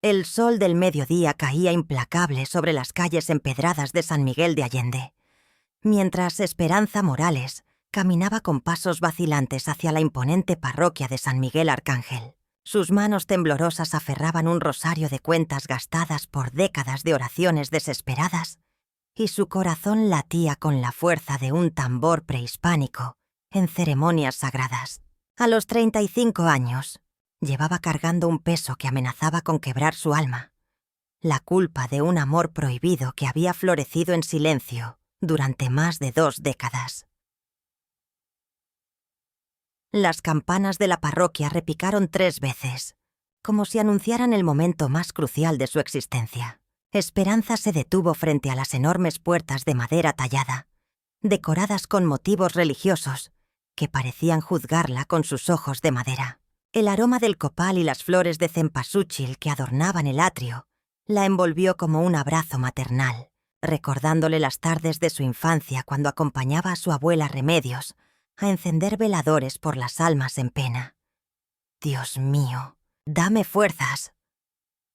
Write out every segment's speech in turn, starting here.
El sol del mediodía caía implacable sobre las calles empedradas de San Miguel de Allende, mientras Esperanza Morales caminaba con pasos vacilantes hacia la imponente parroquia de San Miguel Arcángel. Sus manos temblorosas aferraban un rosario de cuentas gastadas por décadas de oraciones desesperadas, y su corazón latía con la fuerza de un tambor prehispánico en ceremonias sagradas. A los 35 años, llevaba cargando un peso que amenazaba con quebrar su alma, la culpa de un amor prohibido que había florecido en silencio durante más de 2 décadas. Las campanas de la parroquia repicaron 3 veces, como si anunciaran el momento más crucial de su existencia. Esperanza se detuvo frente a las enormes puertas de madera tallada, decoradas con motivos religiosos, que parecían juzgarla con sus ojos de madera. El aroma del copal y las flores de cempasúchil que adornaban el atrio la envolvió como un abrazo maternal, recordándole las tardes de su infancia cuando acompañaba a su abuela Remedios a encender veladores por las almas en pena. «Dios mío, dame fuerzas»,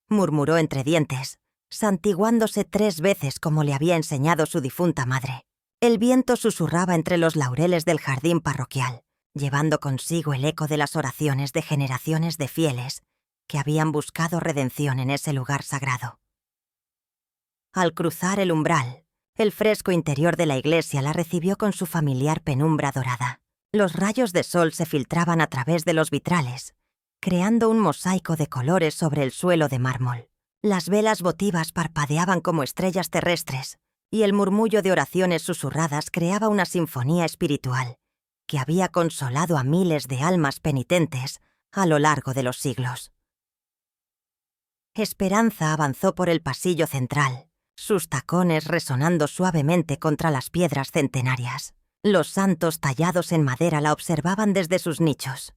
murmuró entre dientes, santiguándose 3 veces como le había enseñado su difunta madre. El viento susurraba entre los laureles del jardín parroquial, llevando consigo el eco de las oraciones de generaciones de fieles que habían buscado redención en ese lugar sagrado. Al cruzar el umbral, el fresco interior de la iglesia la recibió con su familiar penumbra dorada. Los rayos de sol se filtraban a través de los vitrales, creando un mosaico de colores sobre el suelo de mármol. Las velas votivas parpadeaban como estrellas terrestres, y el murmullo de oraciones susurradas creaba una sinfonía espiritual que había consolado a miles de almas penitentes a lo largo de los siglos. Esperanza avanzó por el pasillo central, sus tacones resonando suavemente contra las piedras centenarias. Los santos tallados en madera la observaban desde sus nichos,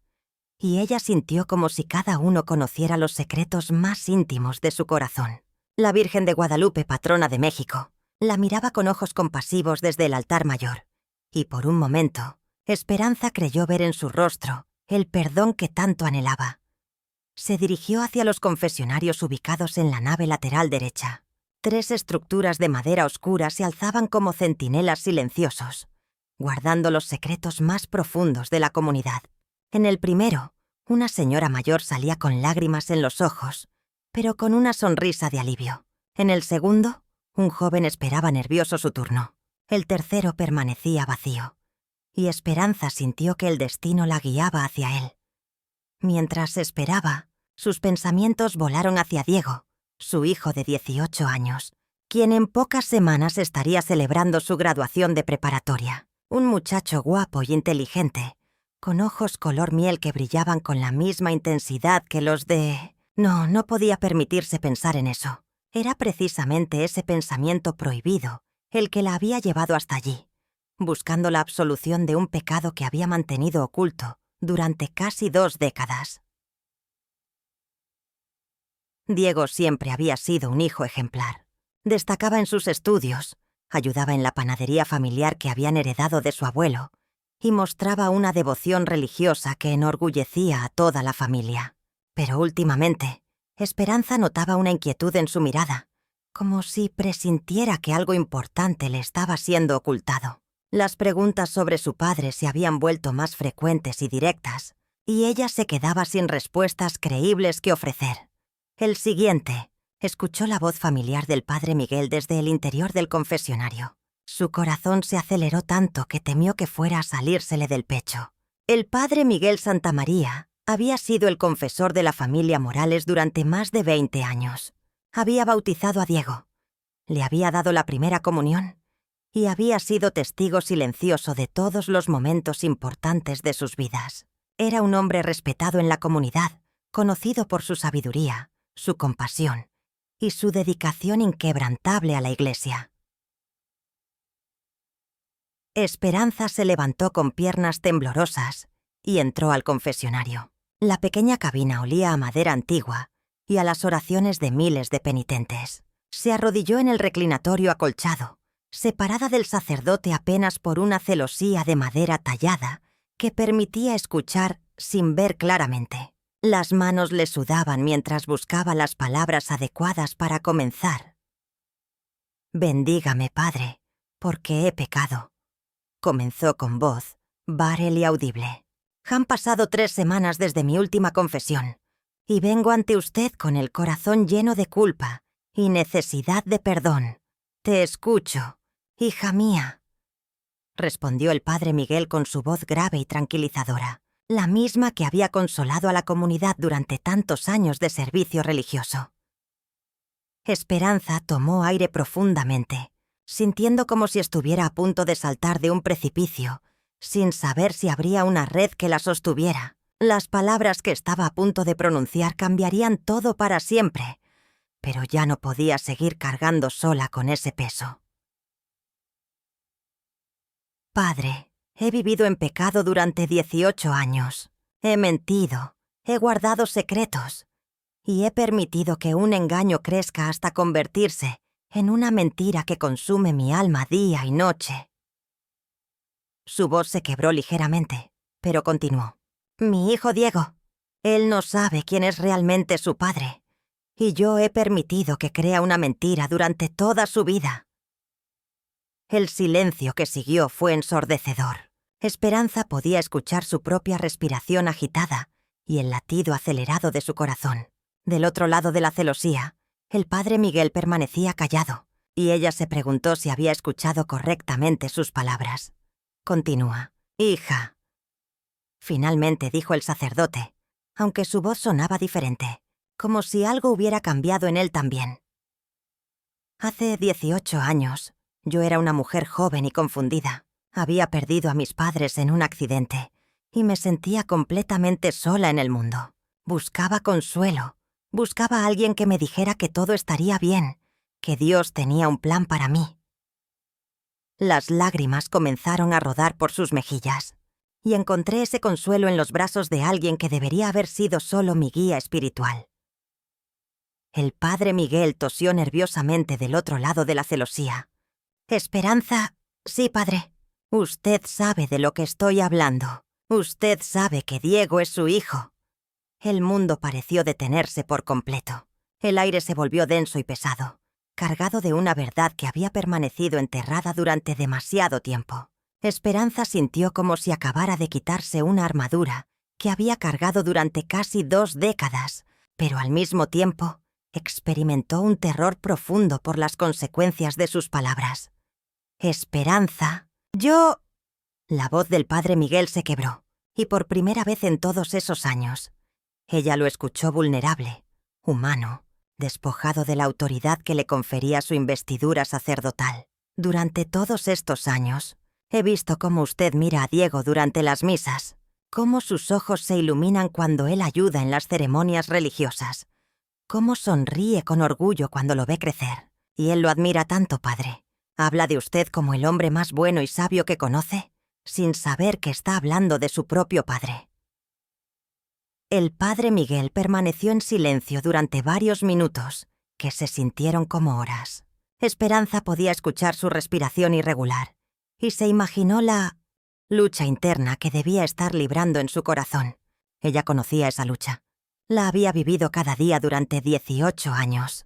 y ella sintió como si cada uno conociera los secretos más íntimos de su corazón. La Virgen de Guadalupe, patrona de México, la miraba con ojos compasivos desde el altar mayor, y por un momento, Esperanza creyó ver en su rostro el perdón que tanto anhelaba. Se dirigió hacia los confesionarios ubicados en la nave lateral derecha. 3 estructuras de madera oscura se alzaban como centinelas silenciosos, guardando los secretos más profundos de la comunidad. En el primero, una señora mayor salía con lágrimas en los ojos, pero con una sonrisa de alivio. En el segundo, un joven esperaba nervioso su turno. El tercero permanecía vacío, y Esperanza sintió que el destino la guiaba hacia él. Mientras esperaba, sus pensamientos volaron hacia Diego, su hijo de 18 años, quien en pocas semanas estaría celebrando su graduación de preparatoria. Un muchacho guapo y inteligente, con ojos color miel que brillaban con la misma intensidad que los de... No podía permitirse pensar en eso. Era precisamente ese pensamiento prohibido el que la había llevado hasta allí, buscando la absolución de un pecado que había mantenido oculto durante casi 2 décadas. Diego siempre había sido un hijo ejemplar. Destacaba en sus estudios, ayudaba en la panadería familiar que habían heredado de su abuelo y mostraba una devoción religiosa que enorgullecía a toda la familia. Pero últimamente, Esperanza notaba una inquietud en su mirada, como si presintiera que algo importante le estaba siendo ocultado. Las preguntas sobre su padre se habían vuelto más frecuentes y directas, y ella se quedaba sin respuestas creíbles que ofrecer. El siguiente, escuchó la voz familiar del padre Miguel desde el interior del confesionario. Su corazón se aceleró tanto que temió que fuera a salírsele del pecho. El padre Miguel Santamaría había sido el confesor de la familia Morales durante más de 20 años. Había bautizado a Diego, le había dado la primera comunión y había sido testigo silencioso de todos los momentos importantes de sus vidas. Era un hombre respetado en la comunidad, conocido por su sabiduría, su compasión y su dedicación inquebrantable a la Iglesia. Esperanza se levantó con piernas temblorosas y entró al confesionario. La pequeña cabina olía a madera antigua y a las oraciones de miles de penitentes. Se arrodilló en el reclinatorio acolchado, separada del sacerdote apenas por una celosía de madera tallada que permitía escuchar sin ver claramente. Las manos le sudaban mientras buscaba las palabras adecuadas para comenzar. «Bendígame, Padre, porque he pecado», comenzó con voz bárel y audible. «Han pasado 3 semanas desde mi última confesión, y vengo ante usted con el corazón lleno de culpa y necesidad de perdón. Te escucho, hija mía», respondió el padre Miguel con su voz grave y tranquilizadora, la misma que había consolado a la comunidad durante tantos años de servicio religioso. Esperanza tomó aire profundamente, sintiendo como si estuviera a punto de saltar de un precipicio, sin saber si habría una red que la sostuviera. Las palabras que estaba a punto de pronunciar cambiarían todo para siempre, pero ya no podía seguir cargando sola con ese peso. «Padre, he vivido en pecado durante 18 años. He mentido, he guardado secretos, y he permitido que un engaño crezca hasta convertirse en una mentira que consume mi alma día y noche». Su voz se quebró ligeramente, pero continuó. «Mi hijo Diego, él no sabe quién es realmente su padre, y yo he permitido que crea una mentira durante toda su vida». El silencio que siguió fue ensordecedor. Esperanza podía escuchar su propia respiración agitada y el latido acelerado de su corazón. Del otro lado de la celosía, el padre Miguel permanecía callado, y ella se preguntó si había escuchado correctamente sus palabras. «Continúa, hija», finalmente dijo el sacerdote, aunque su voz sonaba diferente, como si algo hubiera cambiado en él también. «Hace 18 años, yo era una mujer joven y confundida. Había perdido a mis padres en un accidente y me sentía completamente sola en el mundo. Buscaba consuelo, buscaba a alguien que me dijera que todo estaría bien, que Dios tenía un plan para mí». Las lágrimas comenzaron a rodar por sus mejillas, y encontré ese consuelo en los brazos de alguien que debería haber sido solo mi guía espiritual. El padre Miguel tosió nerviosamente del otro lado de la celosía. «Esperanza, sí, padre. Usted sabe de lo que estoy hablando. Usted sabe que Diego es su hijo». El mundo pareció detenerse por completo. El aire se volvió denso y pesado, cargado de una verdad que había permanecido enterrada durante demasiado tiempo. Esperanza sintió como si acabara de quitarse una armadura que había cargado durante casi 2 décadas, pero al mismo tiempo experimentó un terror profundo por las consecuencias de sus palabras. «Esperanza, yo...» La voz del padre Miguel se quebró, y por primera vez en todos esos años, ella lo escuchó vulnerable, humano, despojado de la autoridad que le confería su investidura sacerdotal. «Durante todos estos años, he visto cómo usted mira a Diego durante las misas, cómo sus ojos se iluminan cuando él ayuda en las ceremonias religiosas, cómo sonríe con orgullo cuando lo ve crecer. Y él lo admira tanto, padre. Habla de usted como el hombre más bueno y sabio que conoce, sin saber que está hablando de su propio padre». El padre Miguel permaneció en silencio durante varios minutos, que se sintieron como horas. Esperanza podía escuchar su respiración irregular, y se imaginó la lucha interna que debía estar librando en su corazón. Ella conocía esa lucha. La había vivido cada día durante 18 años.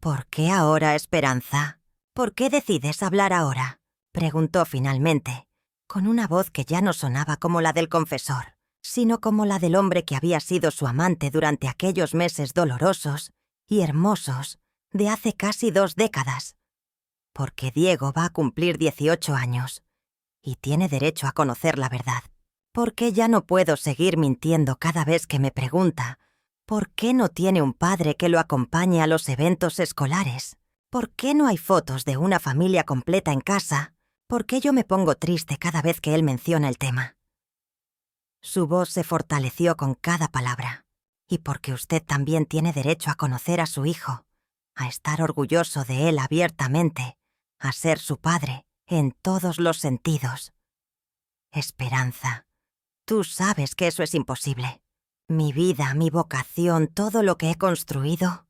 «¿Por qué ahora, Esperanza? ¿Por qué decides hablar ahora?», preguntó finalmente, con una voz que ya no sonaba como la del confesor, sino como la del hombre que había sido su amante durante aquellos meses dolorosos y hermosos de hace casi 2 décadas. «Porque Diego va a cumplir 18 años y tiene derecho a conocer la verdad. ¿Por qué ya no puedo seguir mintiendo cada vez que me pregunta por qué no tiene un padre que lo acompañe a los eventos escolares? ¿Por qué no hay fotos de una familia completa en casa? ¿Por qué yo me pongo triste cada vez que él menciona el tema?». Su voz se fortaleció con cada palabra. «Y porque usted también tiene derecho a conocer a su hijo, a estar orgulloso de él abiertamente, a ser su padre en todos los sentidos. Esperanza, tú sabes que eso es imposible. Mi vida, mi vocación, todo lo que he construido.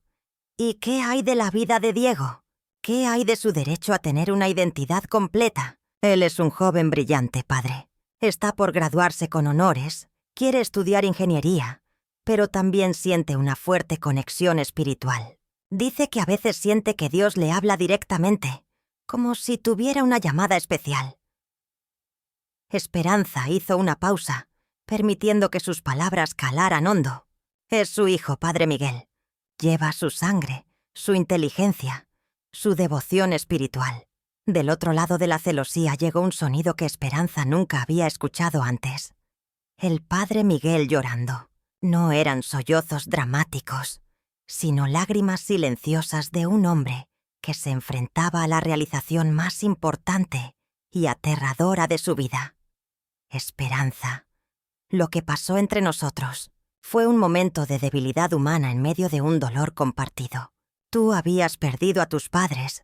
¿Y qué hay de la vida de Diego? ¿Qué hay de su derecho a tener una identidad completa? Él es un joven brillante, padre. Está por graduarse con honores, quiere estudiar ingeniería, pero también siente una fuerte conexión espiritual. Dice que a veces siente que Dios le habla directamente, como si tuviera una llamada especial. Esperanza hizo una pausa, permitiendo que sus palabras calaran hondo. Es su hijo, Padre Miguel. Lleva su sangre, su inteligencia, su devoción espiritual. Del otro lado de la celosía llegó un sonido que Esperanza nunca había escuchado antes. El Padre Miguel llorando. No eran sollozos dramáticos, sino lágrimas silenciosas de un hombre que se enfrentaba a la realización más importante y aterradora de su vida. Esperanza. Lo que pasó entre nosotros fue un momento de debilidad humana en medio de un dolor compartido. Tú habías perdido a tus padres.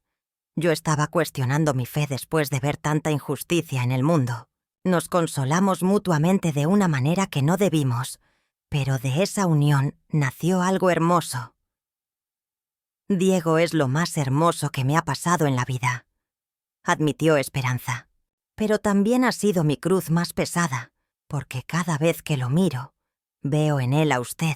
Yo estaba cuestionando mi fe después de ver tanta injusticia en el mundo. Nos consolamos mutuamente de una manera que no debimos, pero de esa unión nació algo hermoso. Diego es lo más hermoso que me ha pasado en la vida, admitió Esperanza. Pero también ha sido mi cruz más pesada, porque cada vez que lo miro, veo en él a usted.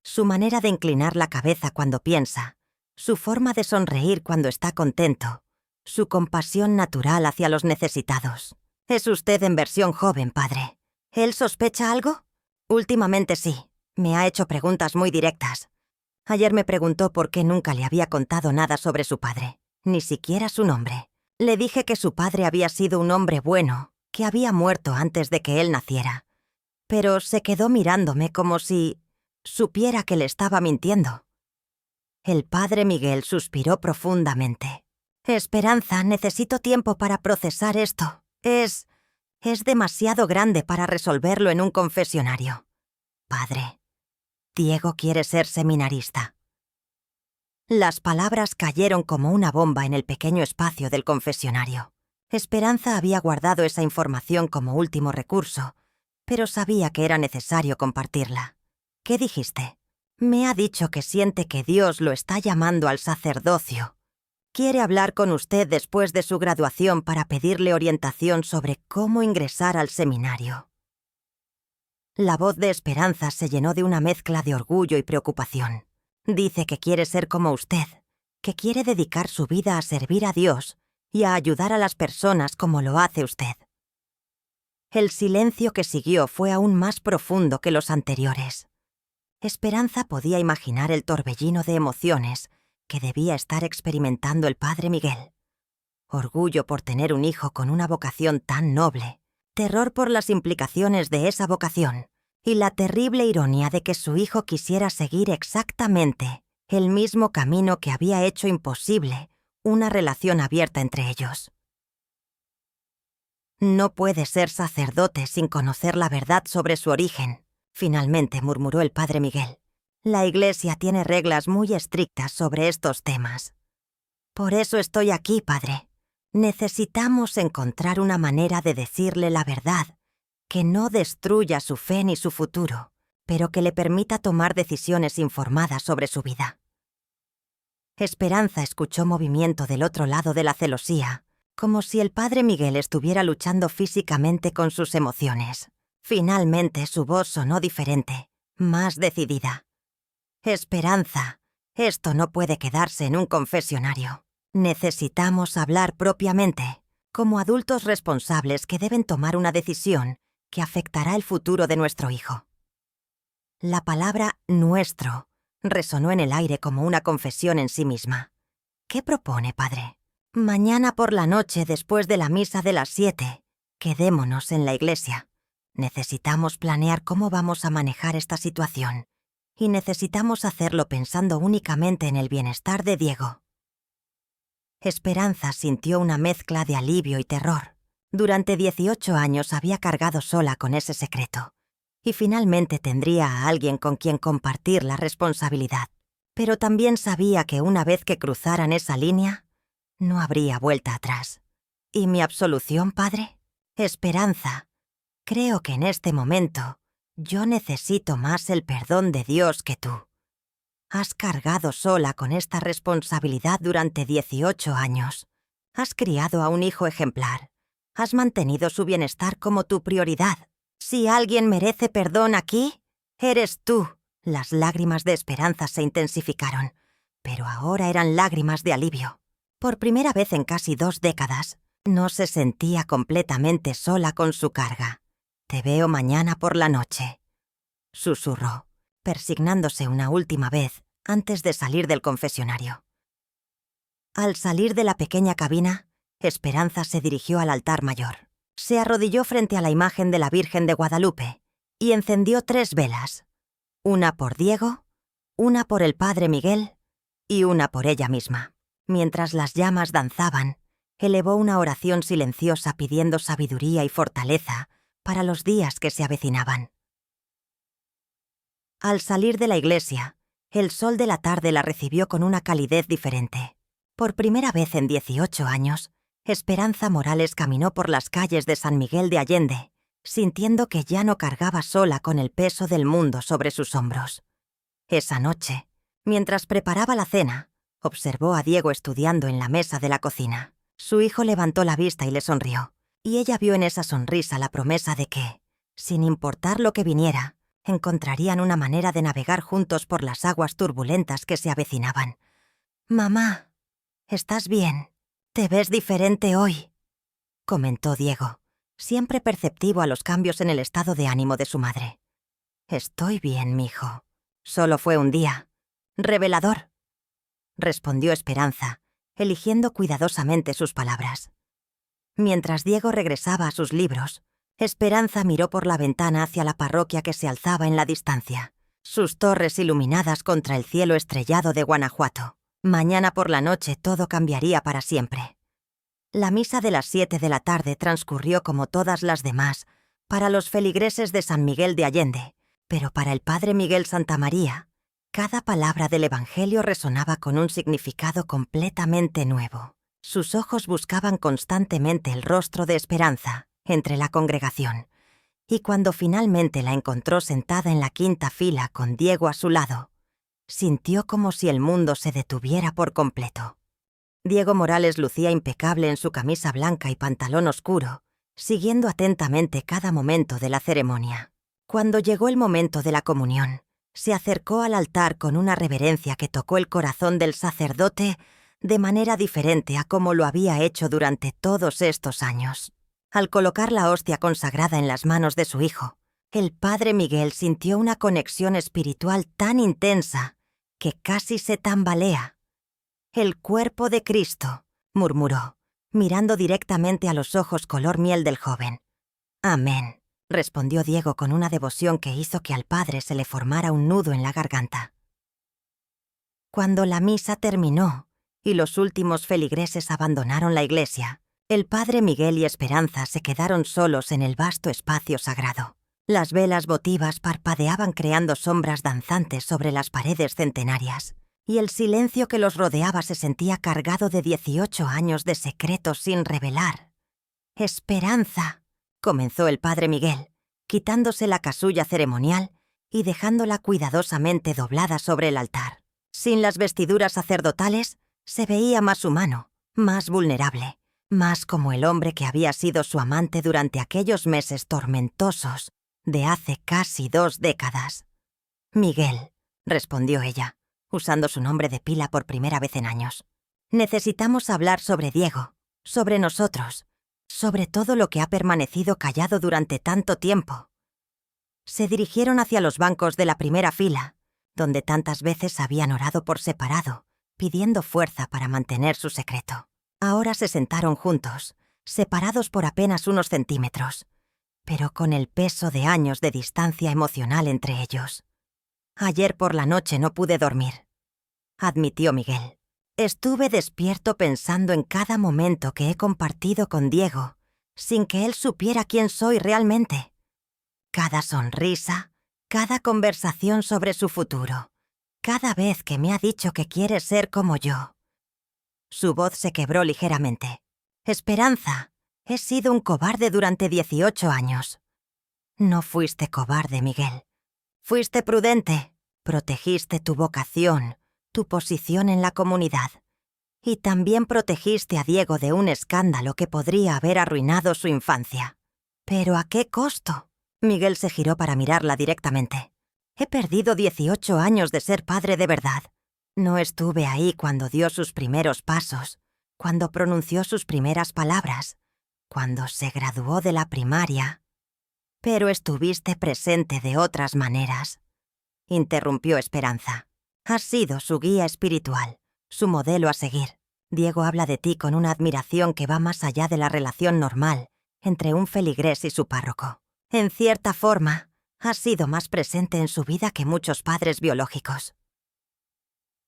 Su manera de inclinar la cabeza cuando piensa, su forma de sonreír cuando está contento, su compasión natural hacia los necesitados. Es usted en versión joven, padre. ¿Él sospecha algo? Últimamente sí. Me ha hecho preguntas muy directas. Ayer me preguntó por qué nunca le había contado nada sobre su padre, ni siquiera su nombre. Le dije que su padre había sido un hombre bueno, que había muerto antes de que él naciera. Pero se quedó mirándome como si supiera que le estaba mintiendo. El Padre Miguel suspiró profundamente. Esperanza, necesito tiempo para procesar esto. Es demasiado grande para resolverlo en un confesionario. Padre, Diego quiere ser seminarista. Las palabras cayeron como una bomba en el pequeño espacio del confesionario. Esperanza había guardado esa información como último recurso, pero sabía que era necesario compartirla. ¿Qué dijiste? Me ha dicho que siente que Dios lo está llamando al sacerdocio. Quiere hablar con usted después de su graduación para pedirle orientación sobre cómo ingresar al seminario. La voz de Esperanza se llenó de una mezcla de orgullo y preocupación. Dice que quiere ser como usted, que quiere dedicar su vida a servir a Dios y a ayudar a las personas como lo hace usted. El silencio que siguió fue aún más profundo que los anteriores. Esperanza podía imaginar el torbellino de emociones que debía estar experimentando el Padre Miguel. Orgullo por tener un hijo con una vocación tan noble, terror por las implicaciones de esa vocación, y la terrible ironía de que su hijo quisiera seguir exactamente el mismo camino que había hecho imposible una relación abierta entre ellos. No puede ser sacerdote sin conocer la verdad sobre su origen, finalmente murmuró el Padre Miguel. La Iglesia tiene reglas muy estrictas sobre estos temas. Por eso estoy aquí, padre. Necesitamos encontrar una manera de decirle la verdad que no destruya su fe ni su futuro, pero que le permita tomar decisiones informadas sobre su vida. Esperanza escuchó movimiento del otro lado de la celosía, como si el Padre Miguel estuviera luchando físicamente con sus emociones. Finalmente su voz sonó diferente, más decidida. Esperanza, esto no puede quedarse en un confesionario. Necesitamos hablar propiamente, como adultos responsables que deben tomar una decisión que afectará el futuro de nuestro hijo. La palabra «nuestro» resonó en el aire como una confesión en sí misma. ¿Qué propone, padre? Mañana por la noche, después de la misa de las 7, quedémonos en la iglesia. Necesitamos planear cómo vamos a manejar esta situación, y necesitamos hacerlo pensando únicamente en el bienestar de Diego. Esperanza sintió una mezcla de alivio y terror. Durante 18 años había cargado sola con ese secreto, y finalmente tendría a alguien con quien compartir la responsabilidad. Pero también sabía que una vez que cruzaran esa línea, no habría vuelta atrás. ¿Y mi absolución, padre? Esperanza, creo que en este momento yo necesito más el perdón de Dios que tú. Has cargado sola con esta responsabilidad durante 18 años. Has criado a un hijo ejemplar. Has mantenido su bienestar como tu prioridad. Si alguien merece perdón aquí, eres tú, Las lágrimas de Esperanza se intensificaron, pero ahora eran lágrimas de alivio. Por primera vez en casi 2 décadas, no se sentía completamente sola con su carga. «Te veo mañana por la noche», susurró, persignándose una última vez antes de salir del confesionario. Al salir de la pequeña cabina, Esperanza se dirigió al altar mayor. Se arrodilló frente a la imagen de la Virgen de Guadalupe y encendió 3 velas, una por Diego, una por el padre Miguel y una por ella misma. Mientras las llamas danzaban, elevó una oración silenciosa pidiendo sabiduría y fortaleza para los días que se avecinaban. Al salir de la iglesia, el sol de la tarde la recibió con una calidez diferente. Por primera vez en 18 años, Esperanza Morales caminó por las calles de San Miguel de Allende, sintiendo que ya no cargaba sola con el peso del mundo sobre sus hombros. Esa noche, mientras preparaba la cena, observó a Diego estudiando en la mesa de la cocina. Su hijo levantó la vista y le sonrió, y ella vio en esa sonrisa la promesa de que, sin importar lo que viniera, encontrarían una manera de navegar juntos por las aguas turbulentas que se avecinaban. «Mamá, ¿estás bien? Te ves diferente hoy», comentó Diego, siempre perceptivo a los cambios en el estado de ánimo de su madre. «Estoy bien, mijo. Solo fue un día. Revelador», respondió Esperanza, eligiendo cuidadosamente sus palabras. Mientras Diego regresaba a sus libros, Esperanza miró por la ventana hacia la parroquia que se alzaba en la distancia, sus torres iluminadas contra el cielo estrellado de Guanajuato. Mañana por la noche todo cambiaría para siempre. La misa de las 7 de la tarde transcurrió como todas las demás para los feligreses de San Miguel de Allende, pero para el padre Miguel Santamaría, cada palabra del Evangelio resonaba con un significado completamente nuevo. Sus ojos buscaban constantemente el rostro de Esperanza entre la congregación, y cuando finalmente la encontró sentada en la 5ª fila con Diego a su lado, sintió como si el mundo se detuviera por completo. Diego Morales lucía impecable en su camisa blanca y pantalón oscuro, siguiendo atentamente cada momento de la ceremonia. Cuando llegó el momento de la comunión, se acercó al altar con una reverencia que tocó el corazón del sacerdote de manera diferente a como lo había hecho durante todos estos años. Al colocar la hostia consagrada en las manos de su hijo, el padre Miguel sintió una conexión espiritual tan intensa que casi se tambalea. «El cuerpo de Cristo», murmuró, mirando directamente a los ojos color miel del joven. «Amén», respondió Diego con una devoción que hizo que al padre se le formara un nudo en la garganta. Cuando la misa terminó y los últimos feligreses abandonaron la iglesia, el padre Miguel y Esperanza se quedaron solos en el vasto espacio sagrado. Las velas votivas parpadeaban creando sombras danzantes sobre las paredes centenarias, y el silencio que los rodeaba se sentía cargado de 18 años de secretos sin revelar. «Esperanza», comenzó el padre Miguel, quitándose la casulla ceremonial y dejándola cuidadosamente doblada sobre el altar. Sin las vestiduras sacerdotales, se veía más humano, más vulnerable, más como el hombre que había sido su amante durante aquellos meses tormentosos de hace casi 2 décadas. «Miguel», respondió ella, usando su nombre de pila por primera vez en años. «Necesitamos hablar sobre Diego, sobre nosotros, sobre todo lo que ha permanecido callado durante tanto tiempo». Se dirigieron hacia los bancos de la primera fila, donde tantas veces habían orado por separado, pidiendo fuerza para mantener su secreto. Ahora se sentaron juntos, separados por apenas unos centímetros, pero con el peso de años de distancia emocional entre ellos. «Ayer por la noche no pude dormir», admitió Miguel. «Estuve despierto pensando en cada momento que he compartido con Diego, sin que él supiera quién soy realmente. Cada sonrisa, cada conversación sobre su futuro, cada vez que me ha dicho que quiere ser como yo». Su voz se quebró ligeramente. «Esperanza, he sido un cobarde durante 18 años». «No fuiste cobarde, Miguel. Fuiste prudente. Protegiste tu vocación, tu posición en la comunidad. Y también protegiste a Diego de un escándalo que podría haber arruinado su infancia. ¿Pero a qué costo?». Miguel se giró para mirarla directamente. He perdido 18 años de ser padre de verdad. No estuve ahí cuando dio sus primeros pasos, cuando pronunció sus primeras palabras, cuando se graduó de la primaria. Pero estuviste presente de otras maneras, interrumpió Esperanza. Has sido su guía espiritual, su modelo a seguir. Diego habla de ti con una admiración que va más allá de la relación normal entre un feligrés y su párroco. En cierta forma, has sido más presente en su vida que muchos padres biológicos.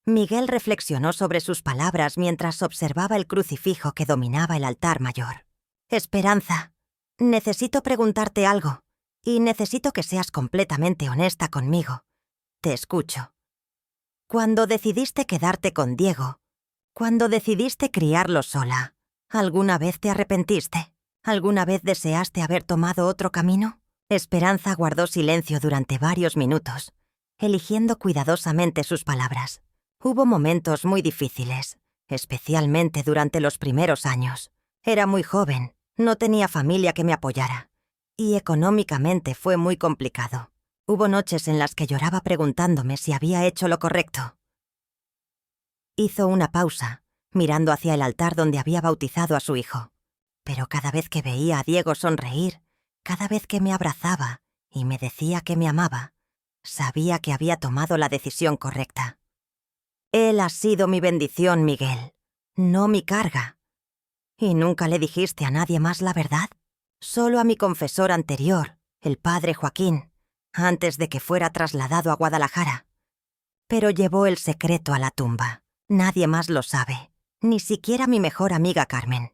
Miguel reflexionó sobre sus palabras mientras observaba el crucifijo que dominaba el altar mayor. Esperanza, necesito preguntarte algo, y necesito que seas completamente honesta conmigo. Te escucho. Cuando decidiste quedarte con Diego, cuando decidiste criarlo sola, ¿alguna vez te arrepentiste? ¿Alguna vez deseaste haber tomado otro camino? Esperanza guardó silencio durante varios minutos, eligiendo cuidadosamente sus palabras. Hubo momentos muy difíciles, especialmente durante los primeros años. Era muy joven, no tenía familia que me apoyara, y económicamente fue muy complicado. Hubo noches en las que lloraba preguntándome si había hecho lo correcto. Hizo una pausa, mirando hacia el altar donde había bautizado a su hijo. Pero cada vez que veía a Diego sonreír, cada vez que me abrazaba y me decía que me amaba, sabía que había tomado la decisión correcta. Él ha sido mi bendición, Miguel, no mi carga. ¿Y nunca le dijiste a nadie más la verdad? Solo a mi confesor anterior, el padre Joaquín, antes de que fuera trasladado a Guadalajara. Pero llevó el secreto a la tumba. Nadie más lo sabe, ni siquiera mi mejor amiga Carmen.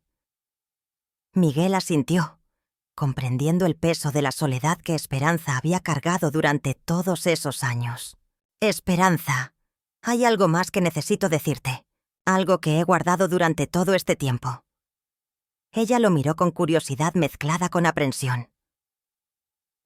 Miguel asintió, comprendiendo el peso de la soledad que Esperanza había cargado durante todos esos años. Esperanza, hay algo más que necesito decirte, algo que he guardado durante todo este tiempo. Ella lo miró con curiosidad mezclada con aprensión.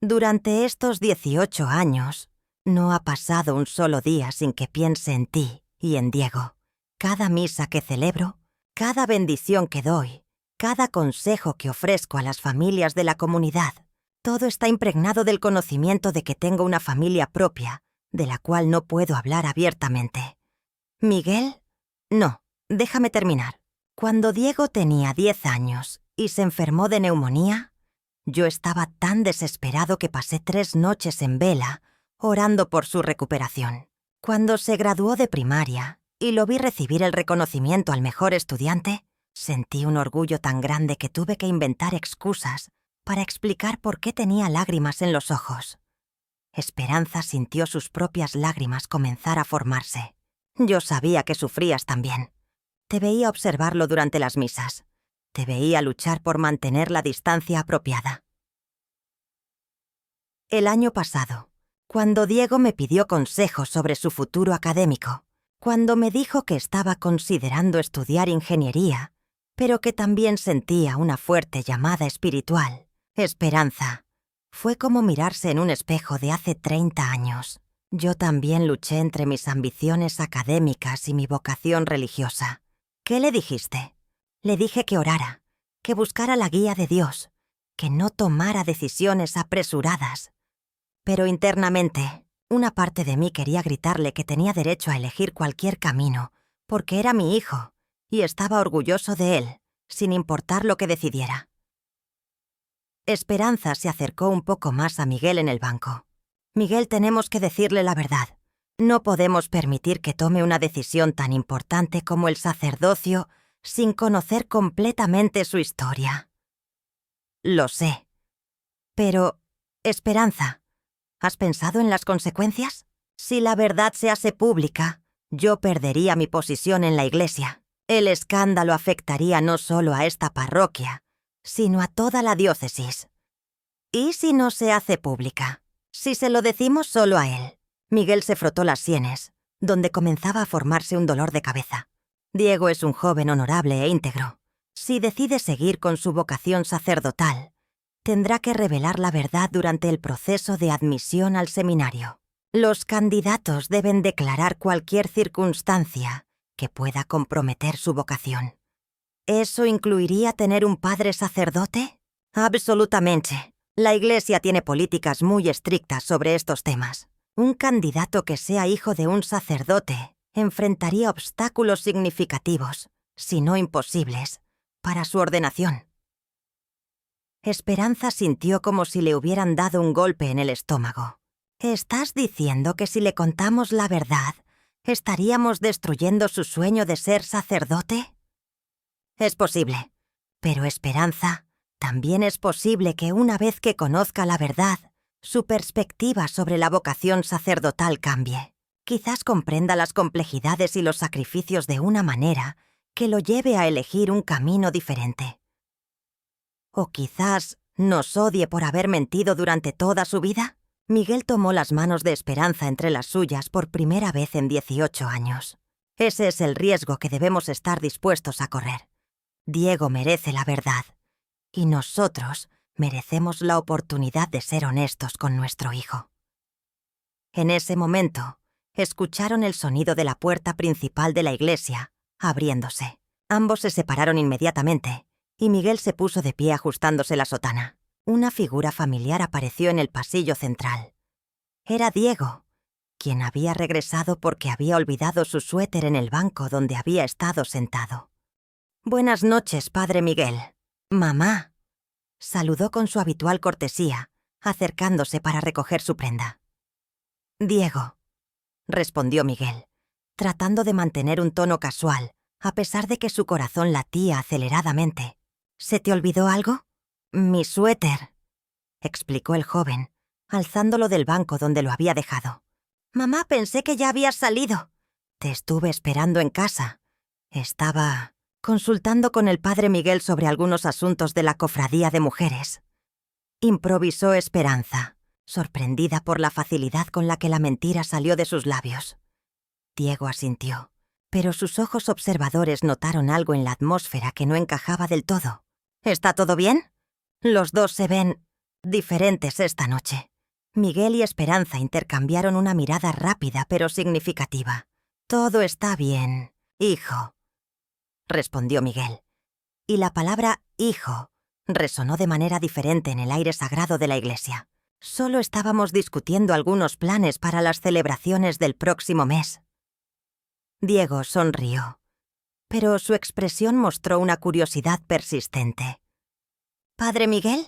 Durante estos 18 años, no ha pasado un solo día sin que piense en ti y en Diego. Cada misa que celebro, cada bendición que doy, cada consejo que ofrezco a las familias de la comunidad, todo está impregnado del conocimiento de que tengo una familia propia, de la cual no puedo hablar abiertamente. ¿Miguel? No, déjame terminar. Cuando Diego tenía 10 años y se enfermó de neumonía, yo estaba tan desesperado que pasé 3 noches en vela, orando por su recuperación. Cuando se graduó de primaria y lo vi recibir el reconocimiento al mejor estudiante, sentí un orgullo tan grande que tuve que inventar excusas para explicar por qué tenía lágrimas en los ojos. Esperanza sintió sus propias lágrimas comenzar a formarse. Yo sabía que sufrías también. Te veía observarlo durante las misas. Te veía luchar por mantener la distancia apropiada. El año pasado, cuando Diego me pidió consejos sobre su futuro académico, cuando me dijo que estaba considerando estudiar ingeniería, pero que también sentía una fuerte llamada espiritual, Esperanza, fue como mirarse en un espejo de hace 30 años. Yo también luché entre mis ambiciones académicas y mi vocación religiosa. ¿Qué le dijiste? Le dije que orara, que buscara la guía de Dios, que no tomara decisiones apresuradas. Pero internamente, una parte de mí quería gritarle que tenía derecho a elegir cualquier camino, porque era mi hijo, y estaba orgulloso de él, sin importar lo que decidiera. Esperanza se acercó un poco más a Miguel en el banco. Miguel, tenemos que decirle la verdad. No podemos permitir que tome una decisión tan importante como el sacerdocio sin conocer completamente su historia. Lo sé. Pero, Esperanza, ¿has pensado en las consecuencias? Si la verdad se hace pública, yo perdería mi posición en la iglesia. El escándalo afectaría no solo a esta parroquia, sino a toda la diócesis. ¿Y si no se hace pública? Si se lo decimos solo a él. Miguel se frotó las sienes, donde comenzaba a formarse un dolor de cabeza. Diego es un joven honorable e íntegro. Si decide seguir con su vocación sacerdotal, tendrá que revelar la verdad durante el proceso de admisión al seminario. Los candidatos deben declarar cualquier circunstancia que pueda comprometer su vocación. ¿Eso incluiría tener un padre sacerdote? Absolutamente. La Iglesia tiene políticas muy estrictas sobre estos temas. Un candidato que sea hijo de un sacerdote enfrentaría obstáculos significativos, si no imposibles, para su ordenación. Esperanza sintió como si le hubieran dado un golpe en el estómago. ¿Estás diciendo que si le contamos la verdad, estaríamos destruyendo su sueño de ser sacerdote? Es posible, pero Esperanza, también es posible que una vez que conozca la verdad, su perspectiva sobre la vocación sacerdotal cambie. Quizás comprenda las complejidades y los sacrificios de una manera que lo lleve a elegir un camino diferente. O quizás nos odie por haber mentido durante toda su vida. Miguel tomó las manos de Esperanza entre las suyas por primera vez en 18 años. Ese es el riesgo que debemos estar dispuestos a correr. Diego merece la verdad, y nosotros merecemos la oportunidad de ser honestos con nuestro hijo. En ese momento, escucharon el sonido de la puerta principal de la iglesia, abriéndose. Ambos se separaron inmediatamente, y Miguel se puso de pie ajustándose la sotana. Una figura familiar apareció en el pasillo central. Era Diego, quien había regresado porque había olvidado su suéter en el banco donde había estado sentado. «Buenas noches, padre Miguel. Mamá», saludó con su habitual cortesía, acercándose para recoger su prenda. «Diego», respondió Miguel, tratando de mantener un tono casual, a pesar de que su corazón latía aceleradamente. «¿Se te olvidó algo?» «Mi suéter», explicó el joven, alzándolo del banco donde lo había dejado. «Mamá, pensé que ya habías salido. Te estuve esperando en casa. Estaba consultando con el padre Miguel sobre algunos asuntos de la cofradía de mujeres». Improvisó Esperanza, sorprendida por la facilidad con la que la mentira salió de sus labios. Diego asintió, pero sus ojos observadores notaron algo en la atmósfera que no encajaba del todo. «¿Está todo bien?» Los dos se ven diferentes esta noche. Miguel y Esperanza intercambiaron una mirada rápida pero significativa. «Todo está bien, hijo», respondió Miguel. Y la palabra «hijo» resonó de manera diferente en el aire sagrado de la iglesia. Solo estábamos discutiendo algunos planes para las celebraciones del próximo mes. Diego sonrió, pero su expresión mostró una curiosidad persistente. «Padre Miguel,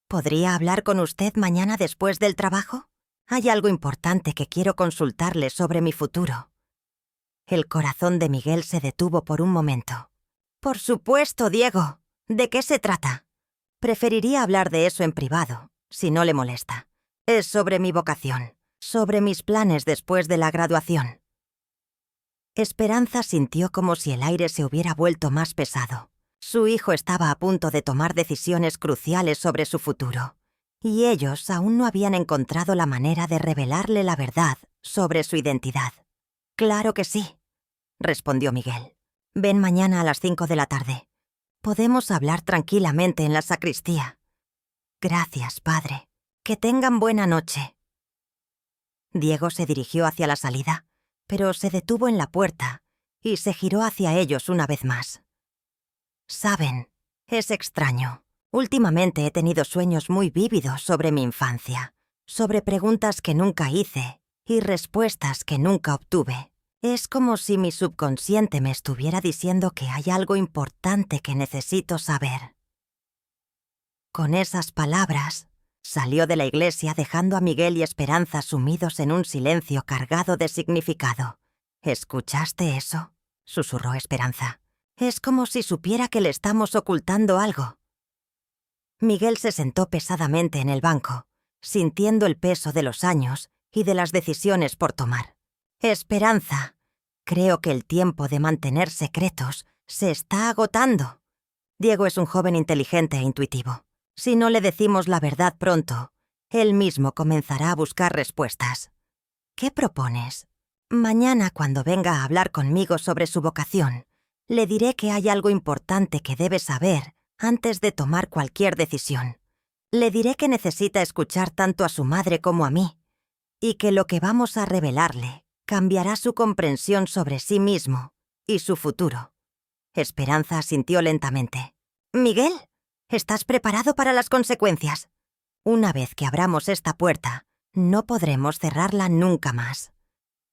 ¿podría hablar con usted mañana después del trabajo? Hay algo importante que quiero consultarle sobre mi futuro». El corazón de Miguel se detuvo por un momento. «Por supuesto, Diego. ¿De qué se trata?» «Preferiría hablar de eso en privado, si no le molesta. Es sobre mi vocación, sobre mis planes después de la graduación». Esperanza sintió como si el aire se hubiera vuelto más pesado. Su hijo estaba a punto de tomar decisiones cruciales sobre su futuro, y ellos aún no habían encontrado la manera de revelarle la verdad sobre su identidad. «Claro que sí», respondió Miguel. «Ven mañana a las 5 de la tarde. Podemos hablar tranquilamente en la sacristía». «Gracias, padre. Que tengan buena noche». Diego se dirigió hacia la salida, pero se detuvo en la puerta y se giró hacia ellos una vez más. «Saben, es extraño. Últimamente he tenido sueños muy vívidos sobre mi infancia, sobre preguntas que nunca hice y respuestas que nunca obtuve. Es como si mi subconsciente me estuviera diciendo que hay algo importante que necesito saber». Con esas palabras, salió de la iglesia dejando a Miguel y Esperanza sumidos en un silencio cargado de significado. «¿Escuchaste eso?», susurró Esperanza. «Es como si supiera que le estamos ocultando algo». Miguel se sentó pesadamente en el banco, sintiendo el peso de los años y de las decisiones por tomar. «Esperanza, creo que el tiempo de mantener secretos se está agotando. Diego es un joven inteligente e intuitivo. Si no le decimos la verdad pronto, él mismo comenzará a buscar respuestas. ¿Qué propones? Mañana, cuando venga a hablar conmigo sobre su vocación, le diré que hay algo importante que debe saber antes de tomar cualquier decisión. Le diré que necesita escuchar tanto a su madre como a mí, y que lo que vamos a revelarle cambiará su comprensión sobre sí mismo y su futuro». Esperanza asintió lentamente. «Miguel, ¿estás preparado para las consecuencias? Una vez que abramos esta puerta, No podremos cerrarla nunca más.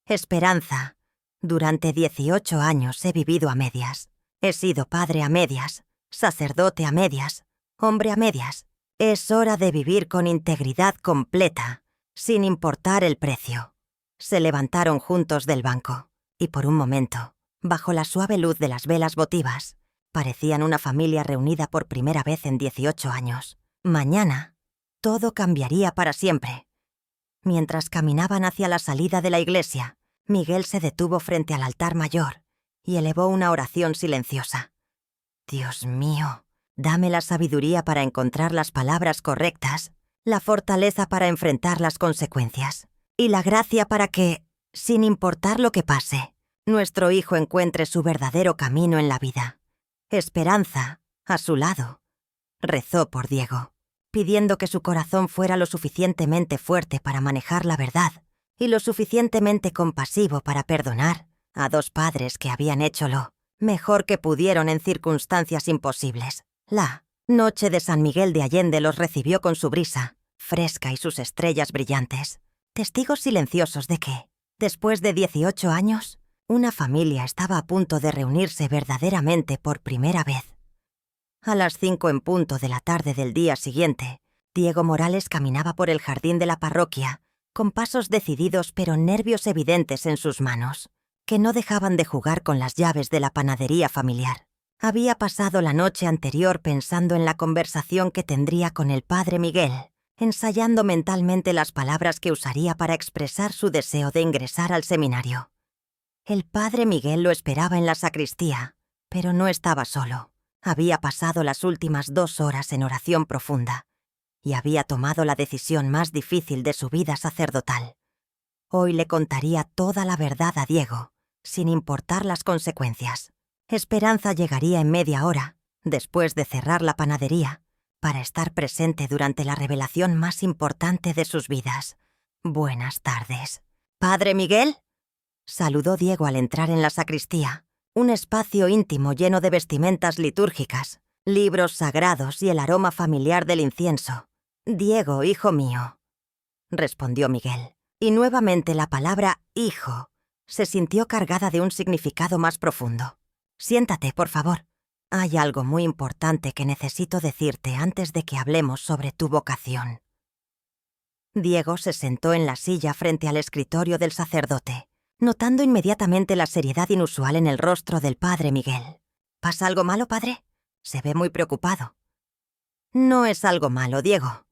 Esperanza, durante 18 años he vivido a medias. He sido padre a medias, sacerdote a medias, hombre a medias. Es hora de vivir con integridad completa, sin importar el precio. Se levantaron juntos del banco, y por un momento, bajo la suave luz de las velas votivas, parecían una familia reunida por primera vez en 18 años. Mañana, todo cambiaría para siempre. Mientras caminaban hacia la salida de la iglesia, Miguel se detuvo frente al altar mayor y elevó una oración silenciosa. Dios mío, dame la sabiduría para encontrar las palabras correctas, la fortaleza para enfrentar las consecuencias y la gracia para que, sin importar lo que pase, nuestro hijo encuentre su verdadero camino en la vida. Esperanza, a su lado, rezó por Diego, pidiendo que su corazón fuera lo suficientemente fuerte para manejar la verdad y lo suficientemente compasivo para perdonar a dos padres que habían hecho lo mejor que pudieron en circunstancias imposibles. La noche de San Miguel de Allende los recibió con su brisa fresca y sus estrellas brillantes, testigos silenciosos de que, después de 18 años, una familia estaba a punto de reunirse verdaderamente por primera vez. A las 5 en punto de la tarde del día siguiente, Diego Morales caminaba por el jardín de la parroquia, con pasos decididos pero nervios evidentes en sus manos, que no dejaban de jugar con las llaves de la panadería familiar. Había pasado la noche anterior pensando en la conversación que tendría con el padre Miguel, ensayando mentalmente las palabras que usaría para expresar su deseo de ingresar al seminario. El padre Miguel lo esperaba en la sacristía, pero no estaba solo. Había pasado las últimas 2 horas en oración profunda y había tomado la decisión más difícil de su vida sacerdotal. Hoy le contaría toda la verdad a Diego, sin importar las consecuencias. Esperanza llegaría en media hora, después de cerrar la panadería, para estar presente durante la revelación más importante de sus vidas. Buenas tardes. ¿Padre Miguel? Saludó Diego al entrar en la sacristía, un espacio íntimo lleno de vestimentas litúrgicas, libros sagrados y el aroma familiar del incienso. Diego, hijo mío, respondió Miguel, y nuevamente la palabra hijo se sintió cargada de un significado más profundo. Siéntate, por favor. Hay algo muy importante que necesito decirte antes de que hablemos sobre tu vocación. Diego se sentó en la silla frente al escritorio del sacerdote, notando inmediatamente la seriedad inusual en el rostro del padre Miguel. ¿Pasa algo malo, padre? Se ve muy preocupado. No es algo malo, Diego,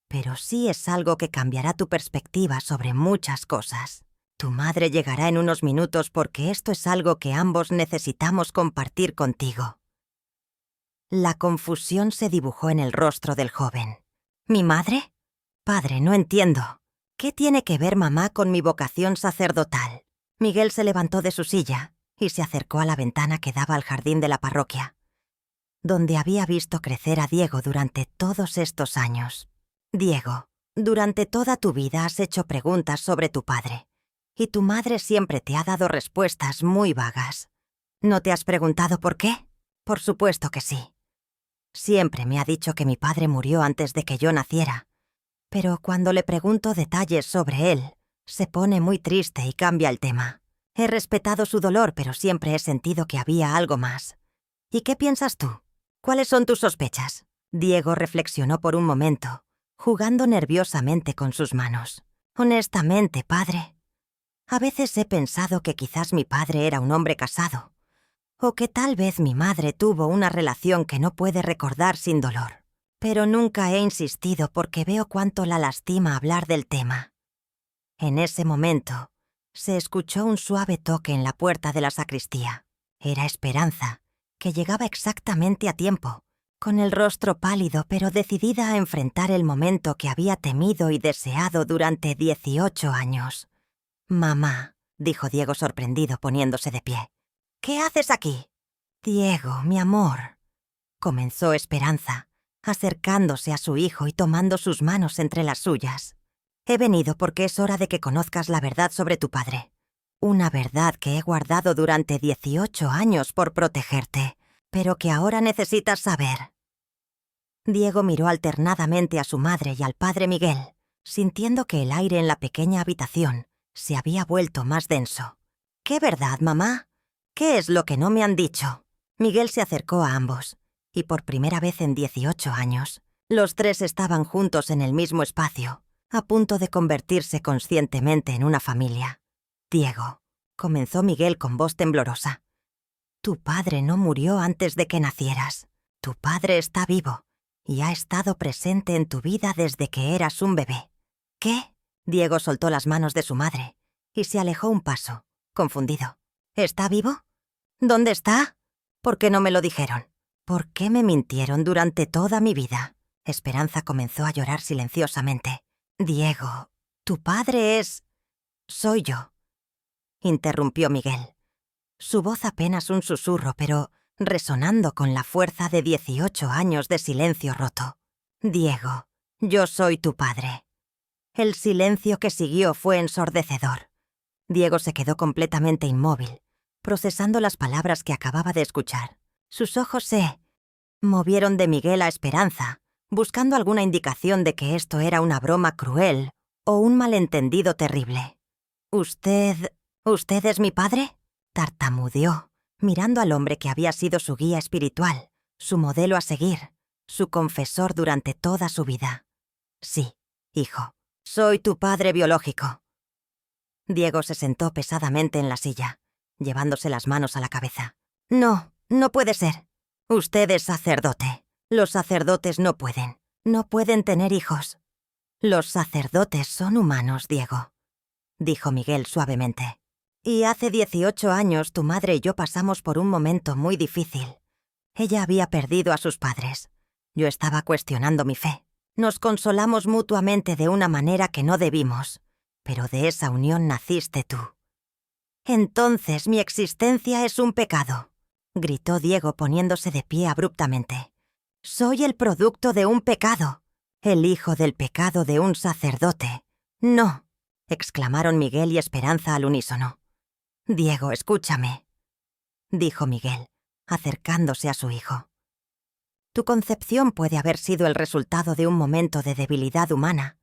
pero sí es algo que cambiará tu perspectiva sobre muchas cosas. Tu madre llegará en unos minutos porque esto es algo que ambos necesitamos compartir contigo. La confusión se dibujó en el rostro del joven. ¿Mi madre? Padre, no entiendo. ¿Qué tiene que ver mamá con mi vocación sacerdotal? Miguel se levantó de su silla y se acercó a la ventana que daba al jardín de la parroquia, donde había visto crecer a Diego durante todos estos años. Diego, durante toda tu vida has hecho preguntas sobre tu padre, y tu madre siempre te ha dado respuestas muy vagas. ¿No te has preguntado por qué? Por supuesto que sí. Siempre me ha dicho que mi padre murió antes de que yo naciera, pero cuando le pregunto detalles sobre él, se pone muy triste y cambia el tema. He respetado su dolor, pero siempre he sentido que había algo más. ¿Y qué piensas tú? ¿Cuáles son tus sospechas? Diego reflexionó por un momento, jugando nerviosamente con sus manos. Honestamente, padre, a veces he pensado que quizás mi padre era un hombre casado, o que tal vez mi madre tuvo una relación que no puede recordar sin dolor. Pero nunca he insistido porque veo cuánto la lastima hablar del tema. En ese momento, se escuchó un suave toque en la puerta de la sacristía. Era Esperanza, que llegaba exactamente a tiempo, con el rostro pálido pero decidida a enfrentar el momento que había temido y deseado durante 18 años. «Mamá», dijo Diego sorprendido poniéndose de pie. «¿Qué haces aquí?» «Diego, mi amor», comenzó Esperanza, acercándose a su hijo y tomando sus manos entre las suyas. «He venido porque es hora de que conozcas la verdad sobre tu padre. Una verdad que he guardado durante 18 años por protegerte, pero que ahora necesitas saber». Diego miró alternadamente a su madre y al padre Miguel, sintiendo que el aire en la pequeña habitación se había vuelto más denso. ¿Qué verdad, mamá? ¿Qué es lo que no me han dicho? Miguel se acercó a ambos, y por primera vez en 18 años, los tres estaban juntos en el mismo espacio, a punto de convertirse conscientemente en una familia. Diego, comenzó Miguel con voz temblorosa. Tu padre no murió antes de que nacieras. Tu padre está vivo y ha estado presente en tu vida desde que eras un bebé. ¿Qué? Diego soltó las manos de su madre y se alejó un paso, confundido. ¿Está vivo? ¿Dónde está? ¿Por qué no me lo dijeron? ¿Por qué me mintieron durante toda mi vida? Esperanza comenzó a llorar silenciosamente. Diego, tu padre es... Soy yo, interrumpió Miguel. Su voz apenas un susurro, pero resonando con la fuerza de 18 años de silencio roto. Diego, yo soy tu padre. El silencio que siguió fue ensordecedor. Diego se quedó completamente inmóvil, procesando las palabras que acababa de escuchar. Sus ojos se movieron de Miguel a Esperanza, buscando alguna indicación de que esto era una broma cruel o un malentendido terrible. ¿Usted es mi padre?, tartamudeó, mirando al hombre que había sido su guía espiritual, su modelo a seguir, su confesor durante toda su vida. Sí, hijo, soy tu padre biológico. Diego se sentó pesadamente en la silla, llevándose las manos a la cabeza. No puede ser. Usted es sacerdote. Los sacerdotes no pueden tener hijos. Los sacerdotes son humanos, Diego, dijo Miguel suavemente. Y hace 18 años tu madre y yo pasamos por un momento muy difícil. Ella había perdido a sus padres. Yo estaba cuestionando mi fe. Nos consolamos mutuamente de una manera que no debimos, pero de esa unión naciste tú. Entonces mi existencia es un pecado, gritó Diego poniéndose de pie abruptamente. Soy el producto de un pecado, el hijo del pecado de un sacerdote. No, exclamaron Miguel y Esperanza al unísono. Diego, escúchame, dijo Miguel, acercándose a su hijo. Tu concepción puede haber sido el resultado de un momento de debilidad humana,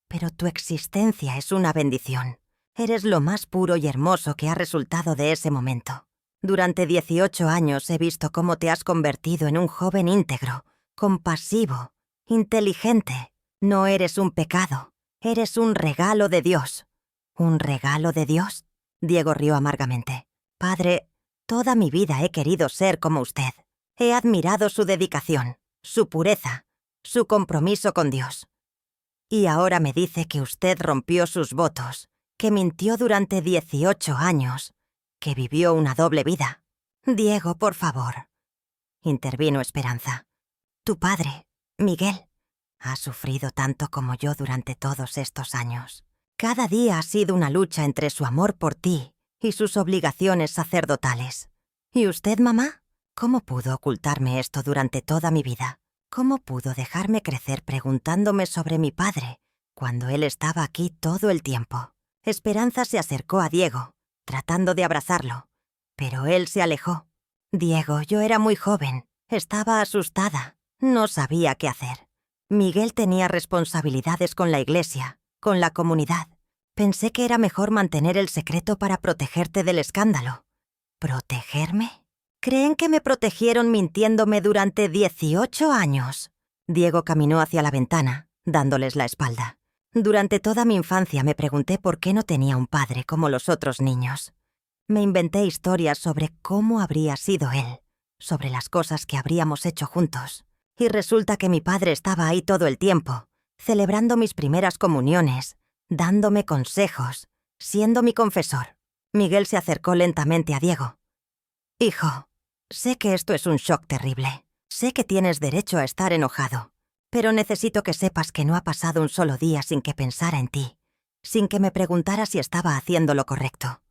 pero tu existencia es una bendición. Eres lo más puro y hermoso que ha resultado de ese momento. Durante 18 años he visto cómo te has convertido en un joven íntegro, compasivo, inteligente. No eres un pecado, eres un regalo de Dios. ¿Un regalo de Dios? Diego rió amargamente. Padre, toda mi vida he querido ser como usted. He admirado su dedicación, su pureza, su compromiso con Dios. Y ahora me dice que usted rompió sus votos, que mintió durante 18 años, que vivió una doble vida. Diego, por favor, intervino Esperanza. Tu padre, Miguel, ha sufrido tanto como yo durante todos estos años. Cada día ha sido una lucha entre su amor por ti y sus obligaciones sacerdotales. ¿Y usted, mamá? ¿Cómo pudo ocultarme esto durante toda mi vida? ¿Cómo pudo dejarme crecer preguntándome sobre mi padre cuando él estaba aquí todo el tiempo? Esperanza se acercó a Diego, tratando de abrazarlo, pero él se alejó. Diego, yo era muy joven, estaba asustada, no sabía qué hacer. Miguel tenía responsabilidades con la iglesia, con la comunidad. Pensé que era mejor mantener el secreto para protegerte del escándalo. ¿Protegerme? ¿Creen que me protegieron mintiéndome durante 18 años? Diego caminó hacia la ventana, dándoles la espalda. Durante toda mi infancia me pregunté por qué no tenía un padre como los otros niños. Me inventé historias sobre cómo habría sido él, sobre las cosas que habríamos hecho juntos. Y resulta que mi padre estaba ahí todo el tiempo, celebrando mis primeras comuniones, dándome consejos, siendo mi confesor. Miguel se acercó lentamente a Diego. Hijo, sé que esto es un shock terrible. Sé que tienes derecho a estar enojado. Pero necesito que sepas que no ha pasado un solo día sin que pensara en ti, sin que me preguntara si estaba haciendo lo correcto.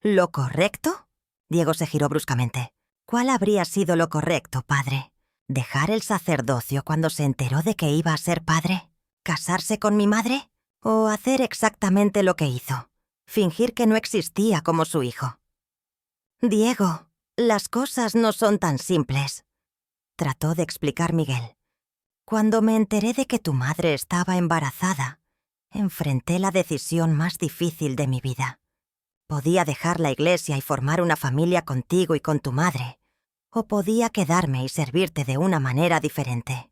¿Lo correcto? Diego se giró bruscamente. ¿Cuál habría sido lo correcto, padre? ¿Dejar el sacerdocio cuando se enteró de que iba a ser padre? ¿Casarse con mi madre? ¿O hacer exactamente lo que hizo? Fingir que no existía como su hijo. Diego, las cosas no son tan simples, trató de explicar Miguel. Cuando me enteré de que tu madre estaba embarazada, Enfrenté la decisión más difícil de mi vida. Podía dejar la iglesia y formar una familia contigo y con tu madre, o podía quedarme y servirte de una manera diferente.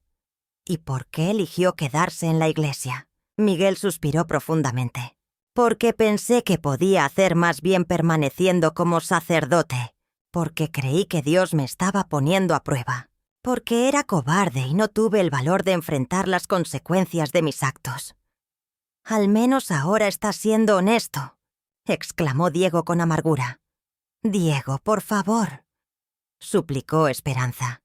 ¿Y por qué eligió quedarse en la iglesia? Miguel suspiró profundamente. Porque pensé que podía hacer más bien permaneciendo como sacerdote, porque creí que Dios me estaba poniendo a prueba, porque era cobarde y no tuve el valor de enfrentar las consecuencias de mis actos. Al menos ahora estás siendo honesto, exclamó Diego con amargura. Diego, por favor, suplicó Esperanza.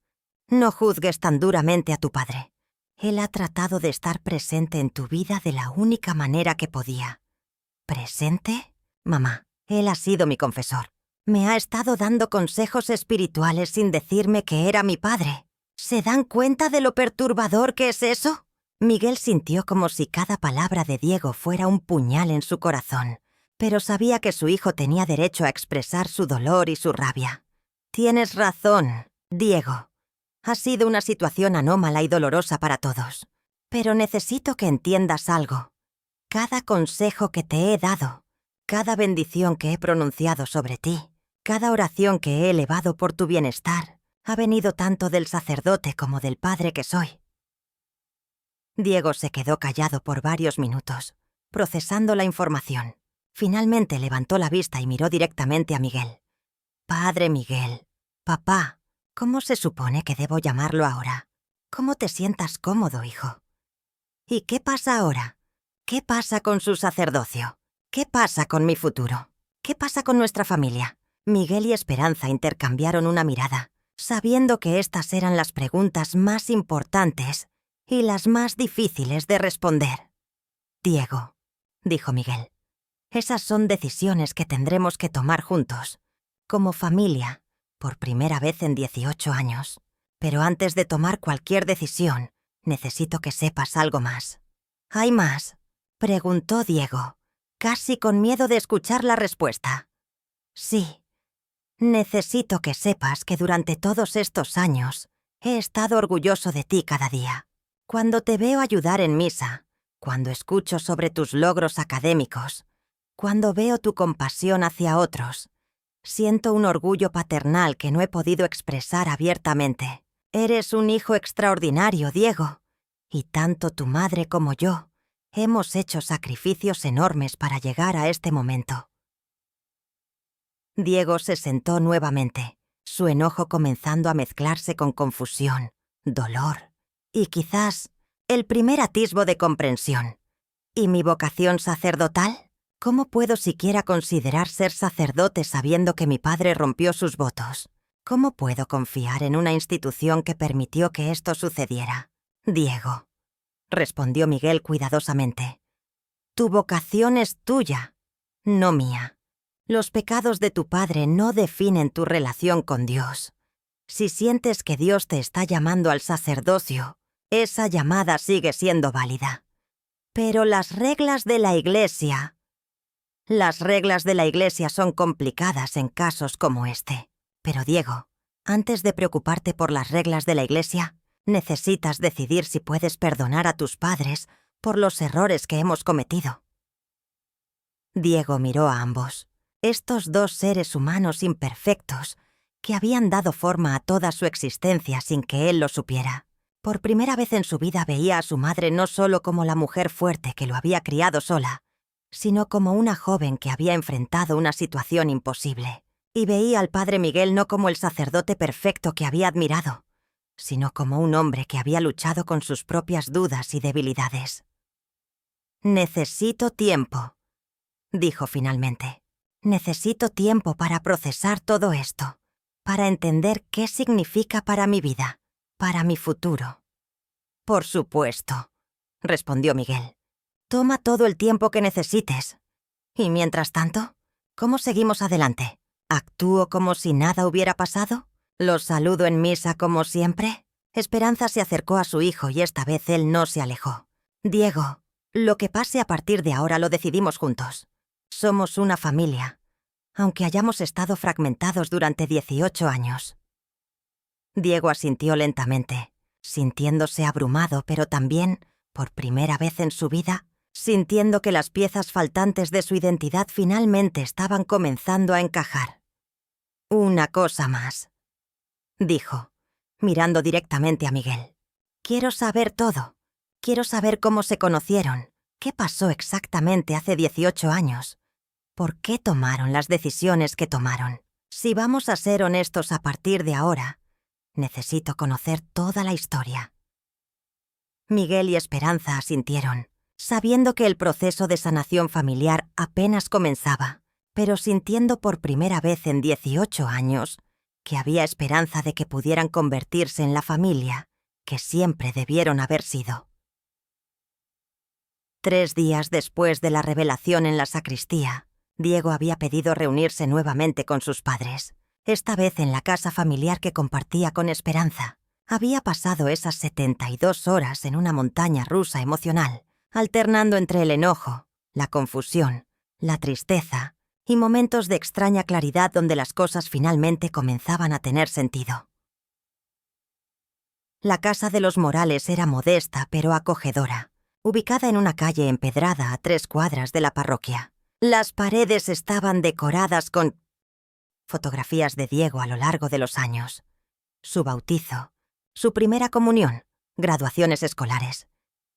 No juzgues tan duramente a tu padre. Él ha tratado de estar presente en tu vida de la única manera que podía. ¿Presente? Mamá, él ha sido mi confesor. Me ha estado dando consejos espirituales sin decirme que era mi padre. ¿Se dan cuenta de lo perturbador que es eso? Miguel sintió como si cada palabra de Diego fuera un puñal en su corazón, pero sabía que su hijo tenía derecho a expresar su dolor y su rabia. Tienes razón, Diego. Ha sido una situación anómala y dolorosa para todos. Pero necesito que entiendas algo. Cada consejo que te he dado, cada bendición que he pronunciado sobre ti, cada oración que he elevado por tu bienestar, ha venido tanto del sacerdote como del padre que soy. Diego se quedó callado por varios minutos, procesando la información. Finalmente levantó la vista y miró directamente a Miguel. Padre Miguel, papá, ¿cómo se supone que debo llamarlo ahora? ¿Cómo te sientas cómodo, hijo? ¿Y qué pasa ahora? ¿Qué pasa con su sacerdocio? ¿Qué pasa con mi futuro? ¿Qué pasa con nuestra familia? Miguel y Esperanza intercambiaron una mirada, sabiendo que estas eran las preguntas más importantes y las más difíciles de responder. Diego, dijo Miguel, esas son decisiones que tendremos que tomar juntos, como familia, por primera vez en 18 años. Pero antes de tomar cualquier decisión, necesito que sepas algo más. ¿Hay más?, preguntó Diego, casi con miedo de escuchar la respuesta. Sí. Necesito que sepas que durante todos estos años he estado orgulloso de ti cada día. Cuando te veo ayudar en misa, cuando escucho sobre tus logros académicos, cuando veo tu compasión hacia otros, siento un orgullo paternal que no he podido expresar abiertamente. Eres un hijo extraordinario, Diego, y tanto tu madre como yo hemos hecho sacrificios enormes para llegar a este momento. Diego se sentó nuevamente, su enojo comenzando a mezclarse con confusión, dolor y quizás el primer atisbo de comprensión. ¿Y mi vocación sacerdotal? ¿Cómo puedo siquiera considerar ser sacerdote sabiendo que mi padre rompió sus votos? ¿Cómo puedo confiar en una institución que permitió que esto sucediera? Diego, respondió Miguel cuidadosamente. Tu vocación es tuya, no mía. Los pecados de tu padre no definen tu relación con Dios. Si sientes que Dios te está llamando al sacerdocio, esa llamada sigue siendo válida. Pero las reglas de la Iglesia son complicadas en casos como este. Pero Diego, antes de preocuparte por las reglas de la Iglesia, necesitas decidir si puedes perdonar a tus padres por los errores que hemos cometido. Diego miró a ambos, estos dos seres humanos imperfectos que habían dado forma a toda su existencia sin que él lo supiera. Por primera vez en su vida veía a su madre no solo como la mujer fuerte que lo había criado sola, sino como una joven que había enfrentado una situación imposible. Y veía al padre Miguel no como el sacerdote perfecto que había admirado, sino como un hombre que había luchado con sus propias dudas y debilidades. Necesito tiempo, dijo finalmente. Necesito tiempo para procesar todo esto, para entender qué significa para mi vida, para mi futuro. Por supuesto, respondió Miguel. Toma todo el tiempo que necesites. Y mientras tanto, ¿cómo seguimos adelante? ¿Actúo como si nada hubiera pasado? ¿Los saludo en misa como siempre? Esperanza se acercó a su hijo y esta vez él no se alejó. Diego, lo que pase a partir de ahora lo decidimos juntos. Somos una familia, aunque hayamos estado fragmentados durante 18 años. Diego asintió lentamente, sintiéndose abrumado, pero también, por primera vez en su vida, sintiendo que las piezas faltantes de su identidad finalmente estaban comenzando a encajar. «Una cosa más», dijo, mirando directamente a Miguel. «Quiero saber todo. Quiero saber cómo se conocieron, qué pasó exactamente hace 18 años, por qué tomaron las decisiones que tomaron. Si vamos a ser honestos a partir de ahora, necesito conocer toda la historia». Miguel y Esperanza asintieron, sabiendo que el proceso de sanación familiar apenas comenzaba, pero sintiendo por primera vez en 18 años que había esperanza de que pudieran convertirse en la familia que siempre debieron haber sido. 3 días después de la revelación en la sacristía, Diego había pedido reunirse nuevamente con sus padres, esta vez en la casa familiar que compartía con Esperanza. Había pasado esas 72 horas en una montaña rusa emocional, alternando entre el enojo, la confusión, la tristeza y momentos de extraña claridad donde las cosas finalmente comenzaban a tener sentido. La casa de los Morales era modesta pero acogedora, ubicada en una calle empedrada a 3 cuadras de la parroquia. Las paredes estaban decoradas con fotografías de Diego a lo largo de los años. Su bautizo, su primera comunión, graduaciones escolares.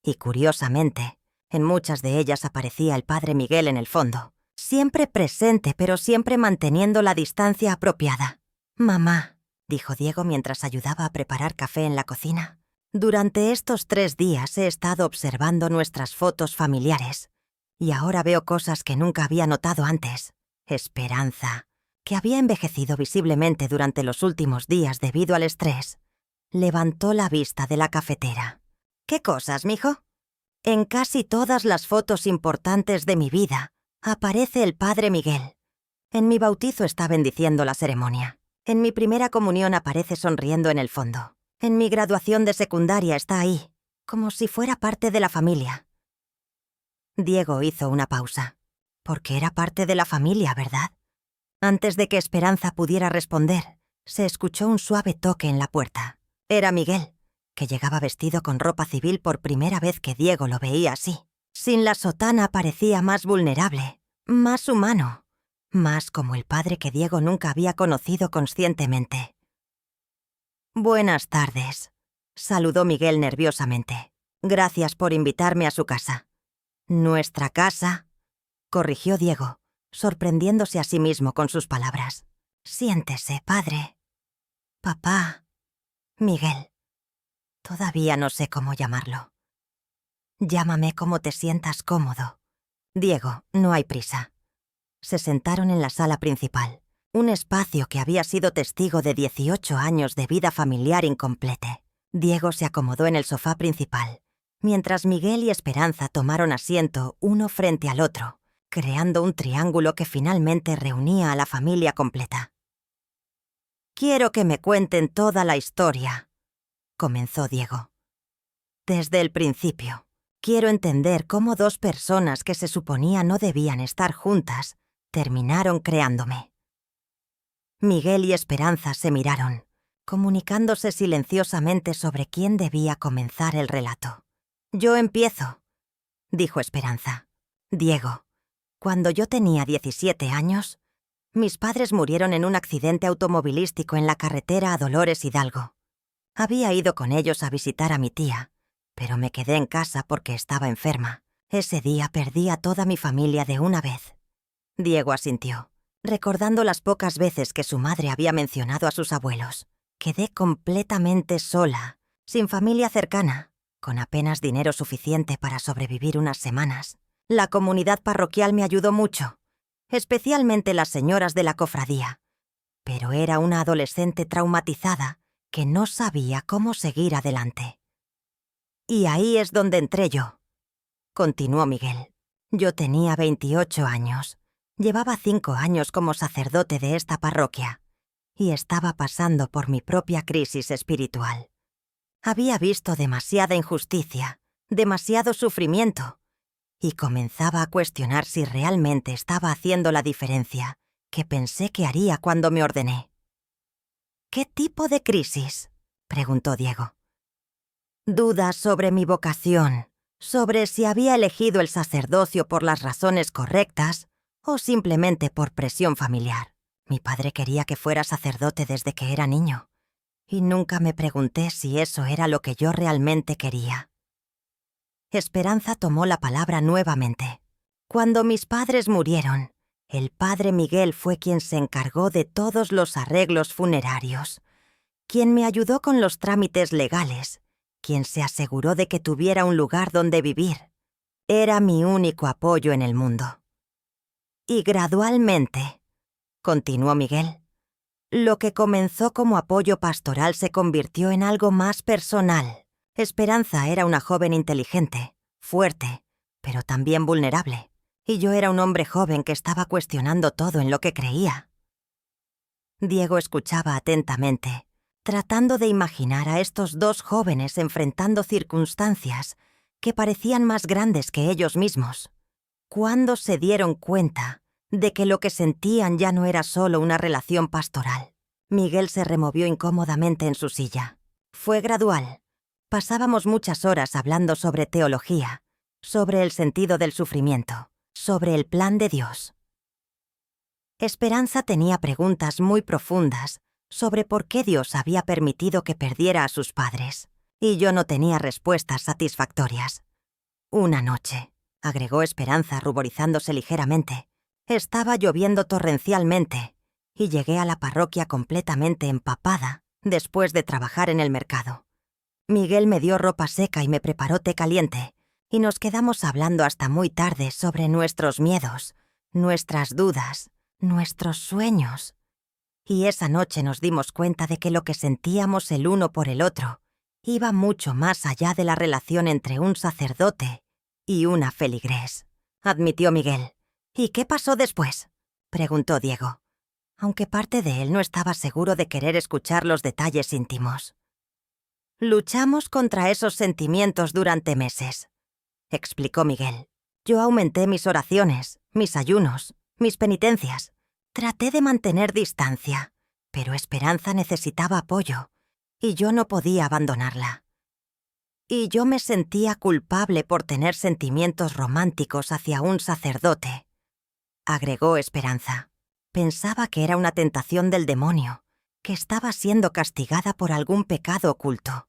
Y curiosamente, en muchas de ellas aparecía el padre Miguel en el fondo, siempre presente pero siempre manteniendo la distancia apropiada. «Mamá», dijo Diego mientras ayudaba a preparar café en la cocina, «durante estos 3 días he estado observando nuestras fotos familiares y ahora veo cosas que nunca había notado antes. Esperanza, que había envejecido visiblemente durante los últimos días debido al estrés, levantó la vista de la cafetera. «¿Qué cosas, mijo?» «En casi todas las fotos importantes de mi vida aparece el padre Miguel. En mi bautizo está bendiciendo la ceremonia. En mi primera comunión aparece sonriendo en el fondo. En mi graduación de secundaria está ahí, como si fuera parte de la familia». Diego hizo una pausa. Porque era parte de la familia, ¿verdad? Antes de que Esperanza pudiera responder, se escuchó un suave toque en la puerta. Era Miguel, que llegaba vestido con ropa civil por primera vez que Diego lo veía así. Sin la sotana parecía más vulnerable, más humano, más como el padre que Diego nunca había conocido conscientemente. «Buenas tardes», saludó Miguel nerviosamente. «Gracias por invitarme a su casa». «Nuestra casa», corrigió Diego, sorprendiéndose a sí mismo con sus palabras. «Siéntese, padre». «Papá». «Miguel». Todavía no sé cómo llamarlo. Llámame como te sientas cómodo. Diego, no hay prisa. Se sentaron en la sala principal, un espacio que había sido testigo de 18 años de vida familiar incomplete. Diego se acomodó en el sofá principal, mientras Miguel y Esperanza tomaron asiento uno frente al otro, creando un triángulo que finalmente reunía a la familia completa. «Quiero que me cuenten toda la historia», comenzó Diego. «Desde el principio. Quiero entender cómo 2 personas que se suponía no debían estar juntas terminaron creándome». Miguel y Esperanza se miraron, comunicándose silenciosamente sobre quién debía comenzar el relato. «Yo empiezo», dijo Esperanza. «Diego, cuando yo tenía 17 años, mis padres murieron en un accidente automovilístico en la carretera a Dolores Hidalgo. Había ido con ellos a visitar a mi tía, pero me quedé en casa porque estaba enferma. Ese día perdí a toda mi familia de una vez». Diego asintió, recordando las pocas veces que su madre había mencionado a sus abuelos. «Quedé completamente sola, sin familia cercana, con apenas dinero suficiente para sobrevivir unas semanas. La comunidad parroquial me ayudó mucho, especialmente las señoras de la cofradía, pero era una adolescente traumatizada que no sabía cómo seguir adelante. Y ahí es donde entré yo», continuó Miguel. «Yo tenía 28 años, llevaba 5 años como sacerdote de esta parroquia y estaba pasando por mi propia crisis espiritual. Había visto demasiada injusticia, demasiado sufrimiento, y comenzaba a cuestionar si realmente estaba haciendo la diferencia que pensé que haría cuando me ordené». «¿Qué tipo de crisis?», preguntó Diego. «Dudas sobre mi vocación, sobre si había elegido el sacerdocio por las razones correctas o simplemente por presión familiar. Mi padre quería que fuera sacerdote desde que era niño, y nunca me pregunté si eso era lo que yo realmente quería. Esperanza tomó la palabra nuevamente. Cuando mis padres murieron, el padre Miguel fue quien se encargó de todos los arreglos funerarios, quien me ayudó con los trámites legales, quien se aseguró de que tuviera un lugar donde vivir. Era mi único apoyo en el mundo. Y gradualmente, continuó Miguel, lo que comenzó como apoyo pastoral se convirtió en algo más personal. Esperanza era una joven inteligente, fuerte, pero también vulnerable, y yo era un hombre joven que estaba cuestionando todo en lo que creía. Diego escuchaba atentamente, tratando de imaginar a estos dos jóvenes enfrentando circunstancias que parecían más grandes que ellos mismos. ¿Cuándo se dieron cuenta de que lo que sentían ya no era solo una relación pastoral? Miguel se removió incómodamente en su silla. Fue gradual. Pasábamos muchas horas hablando sobre teología, sobre el sentido del sufrimiento, sobre el plan de Dios. Esperanza tenía preguntas muy profundas sobre por qué Dios había permitido que perdiera a sus padres, y yo no tenía respuestas satisfactorias. Una noche, agregó Esperanza ruborizándose ligeramente, estaba lloviendo torrencialmente y llegué a la parroquia completamente empapada después de trabajar en el mercado. Miguel me dio ropa seca y me preparó té caliente, y nos quedamos hablando hasta muy tarde sobre nuestros miedos, nuestras dudas, nuestros sueños. Y esa noche nos dimos cuenta de que lo que sentíamos el uno por el otro iba mucho más allá de la relación entre un sacerdote y una feligrés, admitió Miguel. ¿Y qué pasó después?, preguntó Diego, aunque parte de él no estaba seguro de querer escuchar los detalles íntimos. Luchamos contra esos sentimientos durante meses, explicó Miguel. Yo aumenté mis oraciones, mis ayunos, mis penitencias. Traté de mantener distancia, pero Esperanza necesitaba apoyo, y yo no podía abandonarla. Y yo me sentía culpable por tener sentimientos románticos hacia un sacerdote, agregó Esperanza. Pensaba que era una tentación del demonio, que estaba siendo castigada por algún pecado oculto.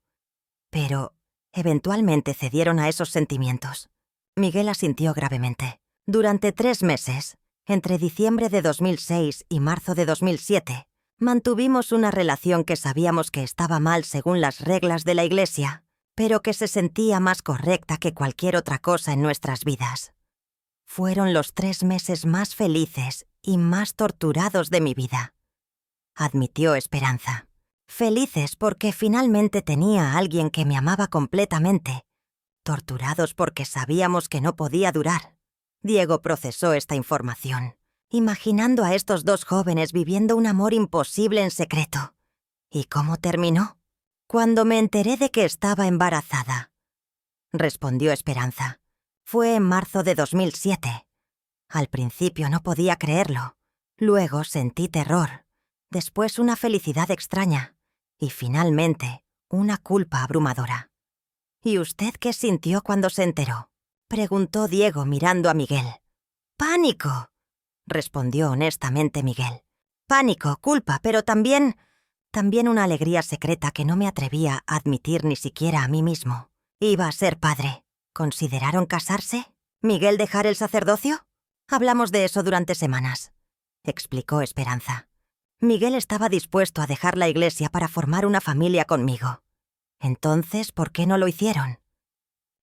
Pero eventualmente cedieron a esos sentimientos. Miguel asintió gravemente. Durante 3 meses, entre diciembre de 2006 y marzo de 2007, mantuvimos una relación que sabíamos que estaba mal según las reglas de la Iglesia, pero que se sentía más correcta que cualquier otra cosa en nuestras vidas. Fueron los 3 meses más felices y más torturados de mi vida, admitió Esperanza. Felices porque finalmente tenía a alguien que me amaba completamente, torturados porque sabíamos que no podía durar. Diego procesó esta información, imaginando a estos dos jóvenes viviendo un amor imposible en secreto. ¿Y cómo terminó? Cuando me enteré de que estaba embarazada, respondió Esperanza. Fue en marzo de 2007. Al principio no podía creerlo. Luego sentí terror, después una felicidad extraña y finalmente una culpa abrumadora. ¿Y usted qué sintió cuando se enteró?, preguntó Diego mirando a Miguel. «¡Pánico!», respondió honestamente Miguel. «Pánico, culpa, pero también una alegría secreta que no me atrevía a admitir ni siquiera a mí mismo. Iba a ser padre. ¿Consideraron casarse? ¿Miguel dejar el sacerdocio? Hablamos de eso durante semanas», explicó Esperanza. Miguel estaba dispuesto a dejar la iglesia para formar una familia conmigo. Entonces, ¿por qué no lo hicieron?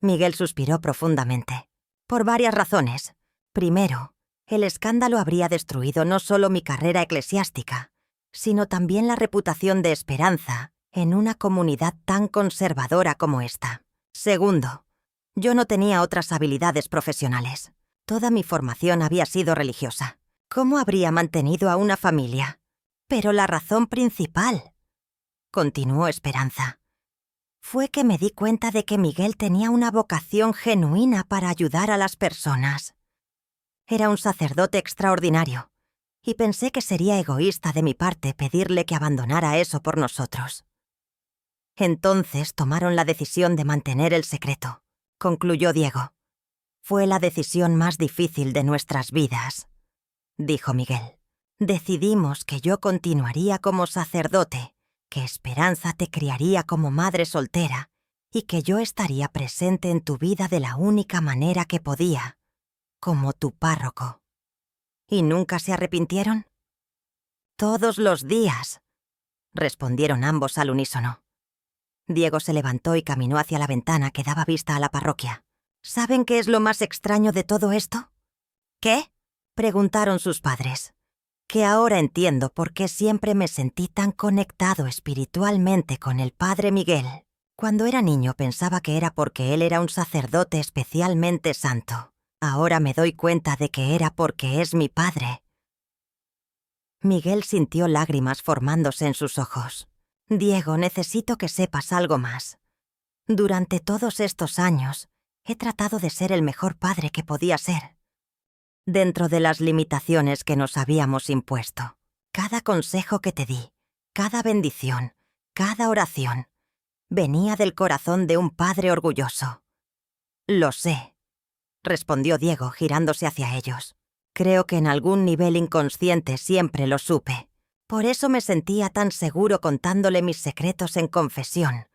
Miguel suspiró profundamente. Por varias razones. Primero, el escándalo habría destruido no solo mi carrera eclesiástica, sino también la reputación de Esperanza en una comunidad tan conservadora como esta. Segundo, yo no tenía otras habilidades profesionales. Toda mi formación había sido religiosa. ¿Cómo habría mantenido a una familia? Pero la razón principal, continuó Esperanza, fue que me di cuenta de que Miguel tenía una vocación genuina para ayudar a las personas. Era un sacerdote extraordinario, y pensé que sería egoísta de mi parte pedirle que abandonara eso por nosotros. Entonces tomaron la decisión de mantener el secreto. concluyó Diego. Fue la decisión más difícil de nuestras vidas, dijo Miguel. Decidimos que yo continuaría como sacerdote, que Esperanza te criaría como madre soltera y que yo estaría presente en tu vida de la única manera que podía, como tu párroco. ¿Y nunca se arrepintieron? Todos los días, respondieron ambos al unísono. Diego se levantó y caminó hacia la ventana que daba vista a la parroquia. ¿Saben qué es lo más extraño de todo esto? ¿Qué? Preguntaron sus padres. Que ahora entiendo por qué siempre me sentí tan conectado espiritualmente con el padre Miguel. Cuando era niño pensaba que era porque él era un sacerdote especialmente santo. Ahora me doy cuenta de que era porque es mi padre. Miguel sintió lágrimas formándose en sus ojos. Diego, necesito que sepas algo más. Durante todos estos años, he tratado de ser el mejor padre que podía ser. Dentro de las limitaciones que nos habíamos impuesto. Cada consejo que te di, cada bendición, cada oración, venía del corazón de un padre orgulloso. Lo sé, respondió Diego girándose hacia ellos. Creo que en algún nivel inconsciente siempre lo supe. Por eso me sentía tan seguro contándole mis secretos en confesión.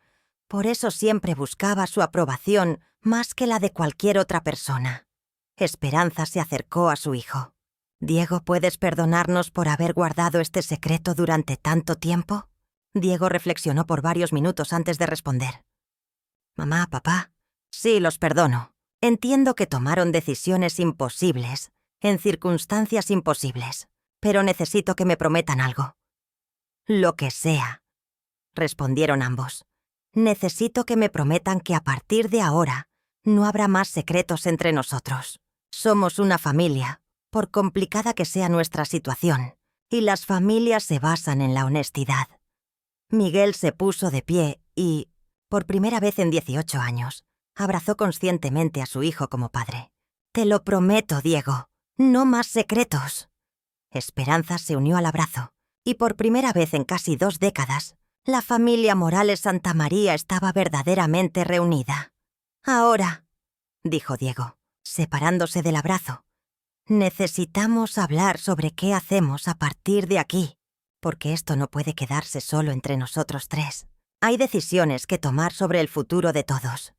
Por eso siempre buscaba su aprobación más que la de cualquier otra persona. Esperanza se acercó a su hijo. «Diego, ¿puedes perdonarnos por haber guardado este secreto durante tanto tiempo?» Diego reflexionó por varios minutos antes de responder. «Mamá, papá, sí, los perdono. Entiendo que tomaron decisiones imposibles, en circunstancias imposibles, pero necesito que me prometan algo». «Lo que sea», respondieron ambos. «Necesito que me prometan que a partir de ahora no habrá más secretos entre nosotros. Somos una familia, por complicada que sea nuestra situación, y las familias se basan en la honestidad». Miguel se puso de pie y, por primera vez en 18 años, abrazó conscientemente a su hijo como padre. «Te lo prometo, Diego, no más secretos». Esperanza se unió al abrazo, y por primera vez en casi 2 décadas, la familia Morales Santamaría estaba verdaderamente reunida. «Ahora», dijo Diego, separándose del abrazo, «necesitamos hablar sobre qué hacemos a partir de aquí, porque esto no puede quedarse solo entre nosotros 3. Hay decisiones que tomar sobre el futuro de todos».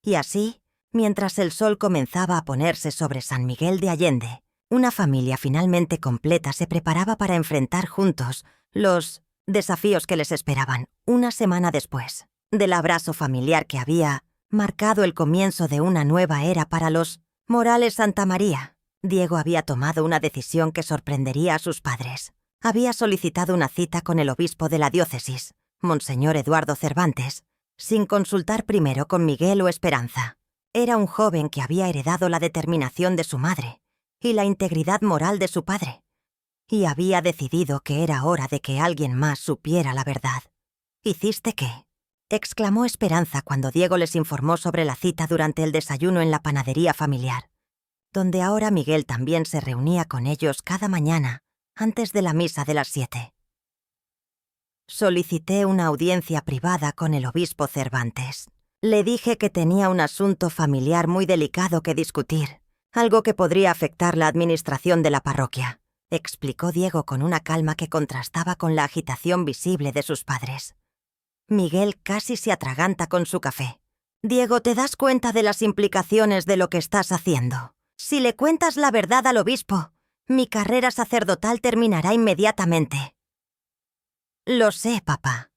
Y así, mientras el sol comenzaba a ponerse sobre San Miguel de Allende, una familia finalmente completa se preparaba para enfrentar juntos los desafíos que les esperaban una semana después del abrazo familiar que había marcado el comienzo de una nueva era para los Morales Santamaría. Diego había tomado una decisión que sorprendería a sus padres. Había solicitado una cita con el obispo de la diócesis, Monseñor Eduardo Cervantes, sin consultar primero con Miguel o Esperanza. Era un joven que había heredado la determinación de su madre y la integridad moral de su padre, y había decidido que era hora de que alguien más supiera la verdad. «¿Hiciste qué?», exclamó Esperanza cuando Diego les informó sobre la cita durante el desayuno en la panadería familiar, donde ahora Miguel también se reunía con ellos cada mañana antes de la misa de las 7. «Solicité una audiencia privada con el obispo Cervantes. Le dije que tenía un asunto familiar muy delicado que discutir, algo que podría afectar la administración de la parroquia», explicó Diego con una calma que contrastaba con la agitación visible de sus padres. Miguel casi se atraganta con su café. «Diego, ¿te das cuenta de las implicaciones de lo que estás haciendo? Si le cuentas la verdad al obispo, mi carrera sacerdotal terminará inmediatamente». «Lo sé, papá»,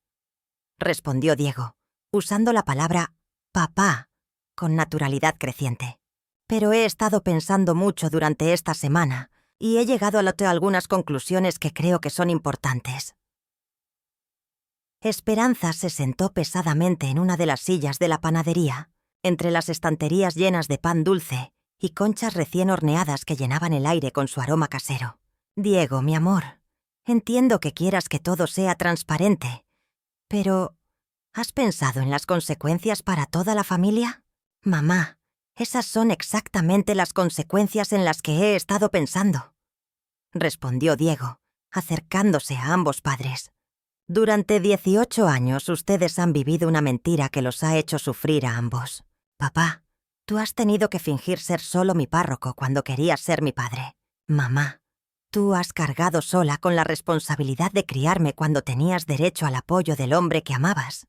respondió Diego, usando la palabra «papá» con naturalidad creciente. «Pero he estado pensando mucho durante esta semana y he llegado a algunas conclusiones que creo que son importantes». Esperanza se sentó pesadamente en una de las sillas de la panadería, entre las estanterías llenas de pan dulce y conchas recién horneadas que llenaban el aire con su aroma casero. «Diego, mi amor, entiendo que quieras que todo sea transparente, pero ¿has pensado en las consecuencias para toda la familia?» «Mamá, esas son exactamente las consecuencias en las que he estado pensando», respondió Diego, acercándose a ambos padres. «Durante 18 años ustedes han vivido una mentira que los ha hecho sufrir a ambos. Papá, Tú has tenido que fingir ser solo mi párroco cuando querías ser mi padre. Mamá, tú has cargado sola con la responsabilidad de criarme cuando tenías derecho al apoyo del hombre que amabas.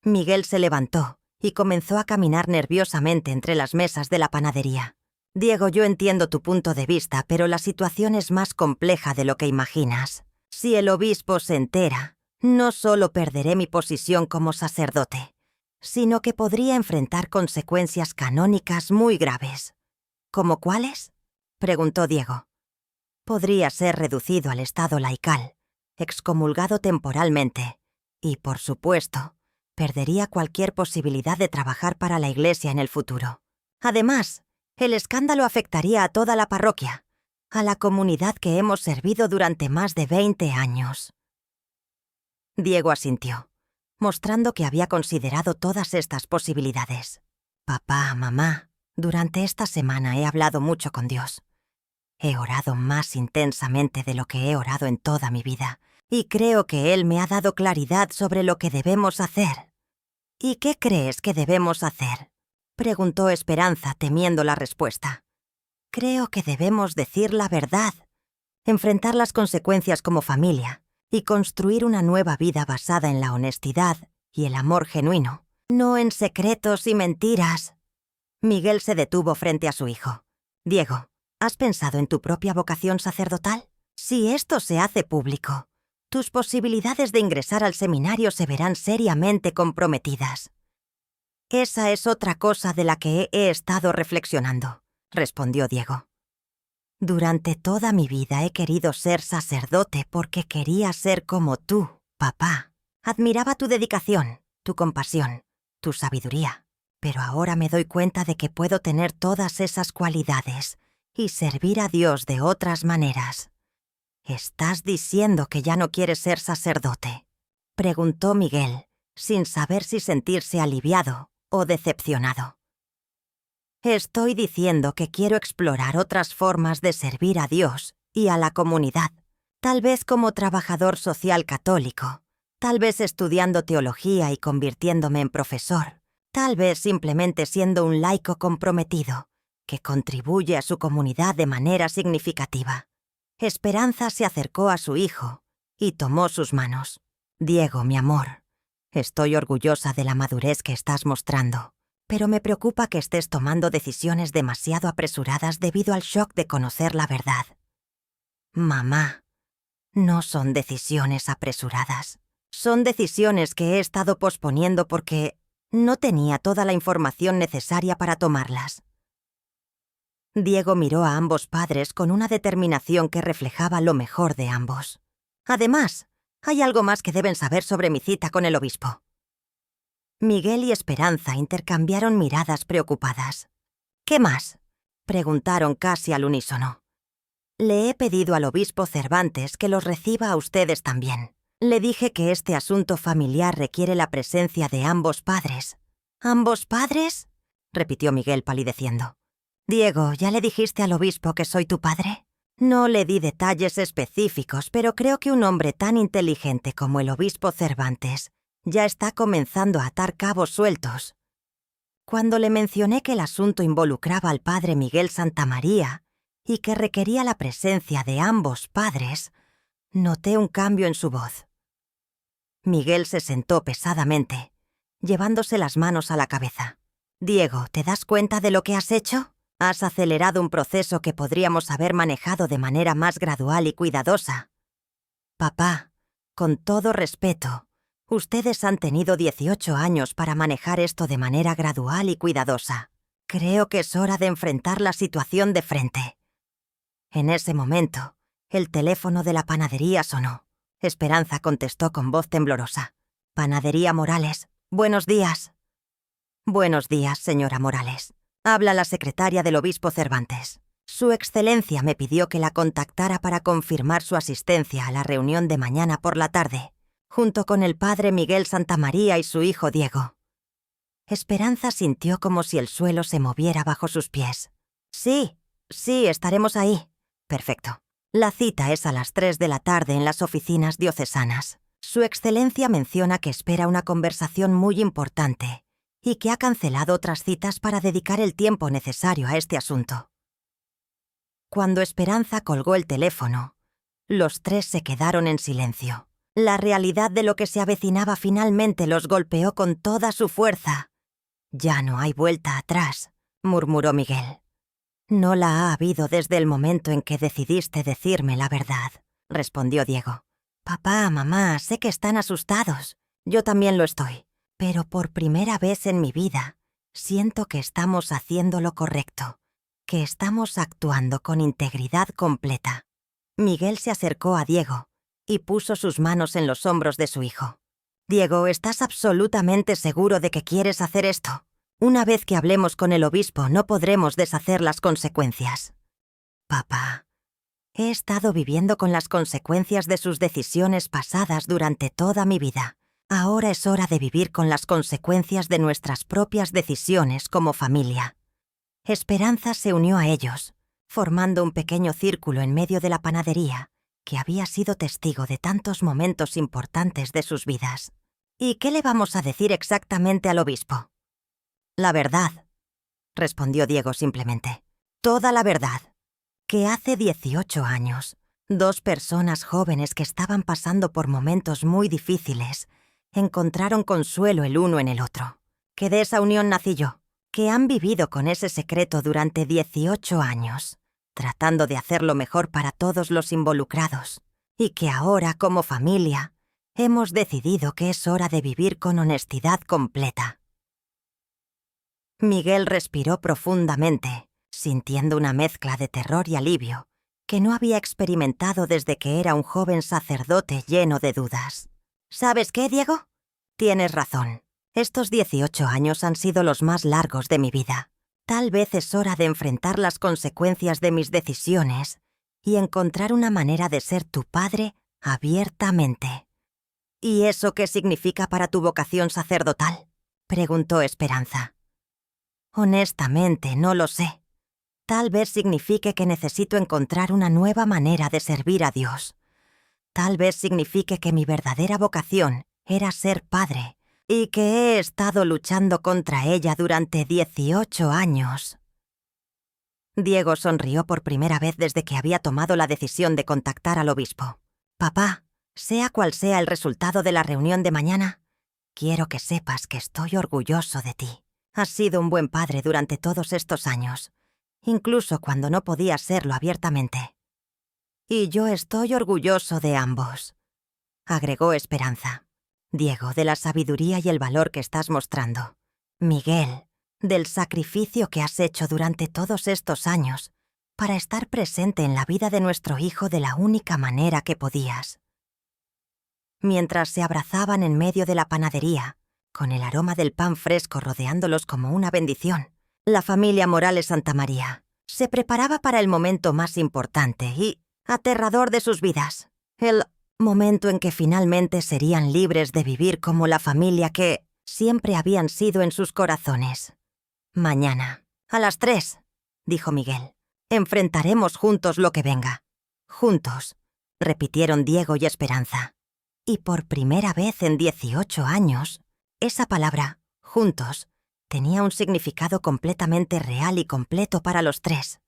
Miguel se levantó y comenzó a caminar nerviosamente entre las mesas de la panadería. Diego, yo entiendo tu punto de vista, pero la situación es más compleja de lo que imaginas. Si el obispo se entera, no solo perderé mi posición como sacerdote, sino que podría enfrentar consecuencias canónicas muy graves. ¿Cómo cuáles?, preguntó Diego. Podría ser reducido al estado laical, excomulgado temporalmente, y, por supuesto, perdería cualquier posibilidad de trabajar para la Iglesia en el futuro. Además, el escándalo afectaría a toda la parroquia, a la comunidad que hemos servido durante más de 20 años. Diego asintió, mostrando que había considerado todas estas posibilidades. Papá, mamá, durante esta semana he hablado mucho con Dios. He orado más intensamente de lo que he orado en toda mi vida, y creo que Él me ha dado claridad sobre lo que debemos hacer. ¿Y qué crees que debemos hacer?, preguntó Esperanza, temiendo la respuesta. Creo que debemos decir la verdad, enfrentar las consecuencias como familia y construir una nueva vida basada en la honestidad y el amor genuino, no en secretos y mentiras. Miguel se detuvo frente a su hijo. Diego, ¿has pensado en tu propia vocación sacerdotal? Si esto se hace público, tus posibilidades de ingresar al seminario se verán seriamente comprometidas. Esa es otra cosa de la que he estado reflexionando, respondió Diego. Durante toda mi vida he querido ser sacerdote porque quería ser como tú, papá. Admiraba tu dedicación, tu compasión, tu sabiduría. Pero ahora me doy cuenta de que puedo tener todas esas cualidades y servir a Dios de otras maneras. ¿Estás diciendo que ya no quieres ser sacerdote?, preguntó Miguel, sin saber si sentirse aliviado o decepcionado. Estoy diciendo que quiero explorar otras formas de servir a Dios y a la comunidad, tal vez como trabajador social católico, tal vez estudiando teología y convirtiéndome en profesor, tal vez simplemente siendo un laico comprometido, que contribuye a su comunidad de manera significativa. Esperanza se acercó a su hijo y tomó sus manos. Diego, mi amor, estoy orgullosa de la madurez que estás mostrando, pero me preocupa que estés tomando decisiones demasiado apresuradas debido al shock de conocer la verdad. Mamá, no son decisiones apresuradas. Son decisiones que he estado posponiendo porque no tenía toda la información necesaria para tomarlas. Diego miró a ambos padres con una determinación que reflejaba lo mejor de ambos. Además, hay algo más que deben saber sobre mi cita con el obispo. Miguel y Esperanza intercambiaron miradas preocupadas. ¿Qué más?, preguntaron casi al unísono. Le he pedido al obispo Cervantes que los reciba a ustedes también. Le dije que este asunto familiar requiere la presencia de ambos padres. ¿Ambos padres?, repitió Miguel palideciendo. Diego, ¿ya le dijiste al obispo que soy tu padre? No le di detalles específicos, pero creo que un hombre tan inteligente como el obispo Cervantes ya está comenzando a atar cabos sueltos. Cuando le mencioné que el asunto involucraba al padre Miguel Santamaría y que requería la presencia de ambos padres, noté un cambio en su voz. Miguel se sentó pesadamente, llevándose las manos a la cabeza. Diego, ¿te das cuenta de lo que has hecho? Has acelerado un proceso que podríamos haber manejado de manera más gradual y cuidadosa. Papá, con todo respeto, ustedes han tenido 18 años para manejar esto de manera gradual y cuidadosa. Creo que es hora de enfrentar la situación de frente. En ese momento, el teléfono de la panadería sonó. Esperanza contestó con voz temblorosa. Panadería Morales, buenos días. Buenos días, señora Morales. Habla la secretaria del obispo Cervantes. Su excelencia me pidió que la contactara para confirmar su asistencia a la reunión de mañana por la tarde, junto con el padre Miguel Santamaría y su hijo Diego. Esperanza sintió como si el suelo se moviera bajo sus pies. Sí, estaremos ahí. Perfecto. La cita es a las 3 de la tarde en las oficinas diocesanas. Su excelencia menciona que espera una conversación muy importante y que ha cancelado otras citas para dedicar el tiempo necesario a este asunto. Cuando Esperanza colgó el teléfono, los tres se quedaron en silencio. La realidad de lo que se avecinaba finalmente los golpeó con toda su fuerza. «Ya no hay vuelta atrás», murmuró Miguel. «No la ha habido desde el momento en que decidiste decirme la verdad», respondió Diego. «Papá, mamá, sé que están asustados. Yo también lo estoy. Pero por primera vez en mi vida, siento que estamos haciendo lo correcto, que estamos actuando con integridad completa». Miguel se acercó a Diego y puso sus manos en los hombros de su hijo. «Diego, ¿estás absolutamente seguro de que quieres hacer esto? Una vez que hablemos con el obispo, no podremos deshacer las consecuencias». «Papá, he estado viviendo con las consecuencias de sus decisiones pasadas durante toda mi vida. Ahora es hora de vivir con las consecuencias de nuestras propias decisiones como familia». Esperanza se unió a ellos, formando un pequeño círculo en medio de la panadería, que había sido testigo de tantos momentos importantes de sus vidas. «¿Y qué le vamos a decir exactamente al obispo?» «La verdad», respondió Diego simplemente. «Toda la verdad. Que hace 18 años, dos personas jóvenes que estaban pasando por momentos muy difíciles encontraron consuelo el uno en el otro. Que de esa unión nací yo. Que han vivido con ese secreto durante 18 años, tratando de hacer lo mejor para todos los involucrados, y que ahora, como familia, hemos decidido que es hora de vivir con honestidad completa». Miguel respiró profundamente, sintiendo una mezcla de terror y alivio que no había experimentado desde que era un joven sacerdote lleno de dudas. «¿Sabes qué, Diego? Tienes razón. Estos 18 años han sido los más largos de mi vida. Tal vez es hora de enfrentar las consecuencias de mis decisiones y encontrar una manera de ser tu padre abiertamente». «¿Y eso qué significa para tu vocación sacerdotal?», preguntó Esperanza. «Honestamente, no lo sé. Tal vez signifique que necesito encontrar una nueva manera de servir a Dios. Tal vez signifique que mi verdadera vocación era ser padre y que he estado luchando contra ella durante 18 años». Diego sonrió por primera vez desde que había tomado la decisión de contactar al obispo. «Papá, sea cual sea el resultado de la reunión de mañana, quiero que sepas que estoy orgulloso de ti. Has sido un buen padre durante todos estos años, incluso cuando no podías serlo abiertamente. Y yo estoy orgulloso de ambos», agregó Esperanza. «Diego, de la sabiduría y el valor que estás mostrando. Miguel, del sacrificio que has hecho durante todos estos años para estar presente en la vida de nuestro hijo de la única manera que podías». Mientras se abrazaban en medio de la panadería, con el aroma del pan fresco rodeándolos como una bendición, la familia Morales Santamaría se preparaba para el momento más importante y aterrador de sus vidas. El momento en que finalmente serían libres de vivir como la familia que siempre habían sido en sus corazones. «Mañana, a las 3», dijo Miguel, «enfrentaremos juntos lo que venga». «Juntos», repitieron Diego y Esperanza. Y por primera vez en 18 años, esa palabra, juntos, tenía un significado completamente real y completo para los tres.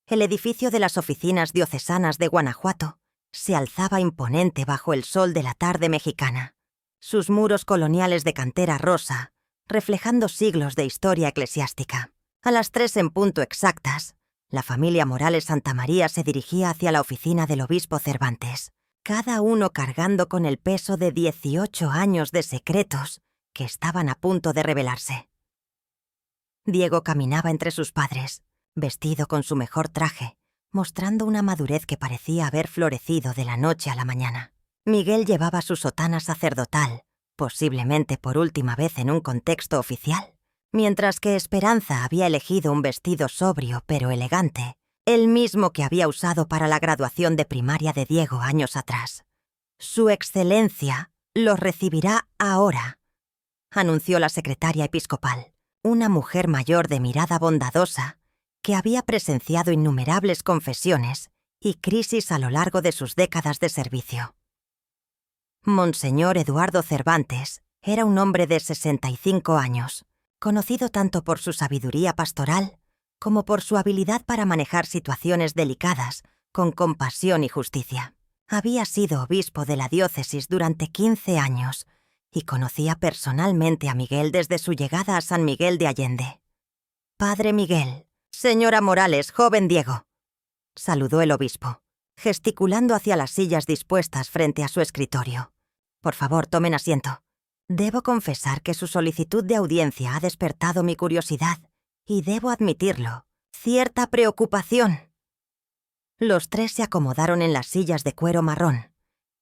El edificio de las oficinas diocesanas de Guanajuato se alzaba imponente bajo el sol de la tarde mexicana, sus muros coloniales de cantera rosa, reflejando siglos de historia eclesiástica. A las 3 en punto exactas, la familia Morales Santamaría se dirigía hacia la oficina del obispo Cervantes, cada uno cargando con el peso de 18 años de secretos que estaban a punto de revelarse. Diego caminaba entre sus padres, vestido con su mejor traje, mostrando una madurez que parecía haber florecido de la noche a la mañana. Miguel llevaba su sotana sacerdotal, posiblemente por última vez en un contexto oficial, mientras que Esperanza había elegido un vestido sobrio pero elegante, el mismo que había usado para la graduación de primaria de Diego años atrás. «Su Excelencia los recibirá ahora», anunció la secretaria episcopal, una mujer mayor de mirada bondadosa que había presenciado innumerables confesiones y crisis a lo largo de sus décadas de servicio. Monseñor Eduardo Cervantes era un hombre de 65 años, conocido tanto por su sabiduría pastoral como por su habilidad para manejar situaciones delicadas con compasión y justicia. Había sido obispo de la diócesis durante 15 años y conocía personalmente a Miguel desde su llegada a San Miguel de Allende. «Padre Miguel, señora Morales, joven Diego», saludó el obispo, gesticulando hacia las sillas dispuestas frente a su escritorio. «Por favor, tomen asiento. Debo confesar que su solicitud de audiencia ha despertado mi curiosidad y debo admitirlo, cierta preocupación». Los tres se acomodaron en las sillas de cuero marrón,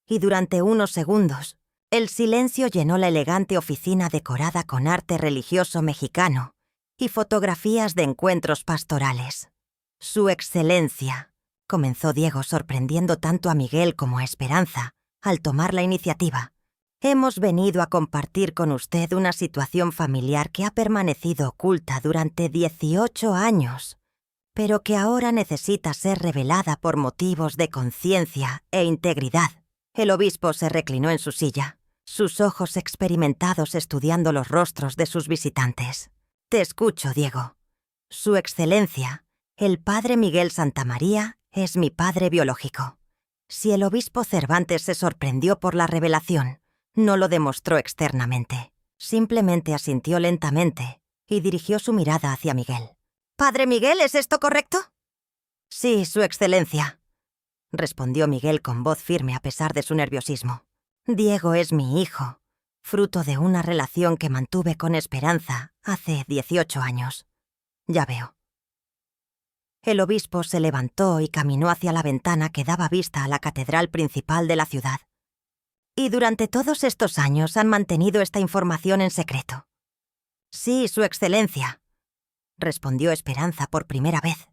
y durante unos segundos, el silencio llenó la elegante oficina decorada con arte religioso mexicano y fotografías de encuentros pastorales. «Su Excelencia», comenzó Diego sorprendiendo tanto a Miguel como a Esperanza al tomar la iniciativa. «Hemos venido a compartir con usted una situación familiar que ha permanecido oculta durante 18 años, pero que ahora necesita ser revelada por motivos de conciencia e integridad». El obispo se reclinó en su silla, sus ojos experimentados estudiando los rostros de sus visitantes. «Te escucho, Diego. Su Excelencia, el padre Miguel Santamaría, es mi padre biológico». Si el obispo Cervantes se sorprendió por la revelación, no lo demostró externamente. Simplemente asintió lentamente y dirigió su mirada hacia Miguel. «Padre Miguel, ¿es esto correcto?» «Sí, Su Excelencia», respondió Miguel con voz firme a pesar de su nerviosismo. «Diego es mi hijo, fruto de una relación que mantuve con Esperanza hace 18 años. Ya veo». El obispo se levantó y caminó hacia la ventana que daba vista a la catedral principal de la ciudad. «¿Y durante todos estos años han mantenido esta información en secreto?» «Sí, Su Excelencia», respondió Esperanza por primera vez.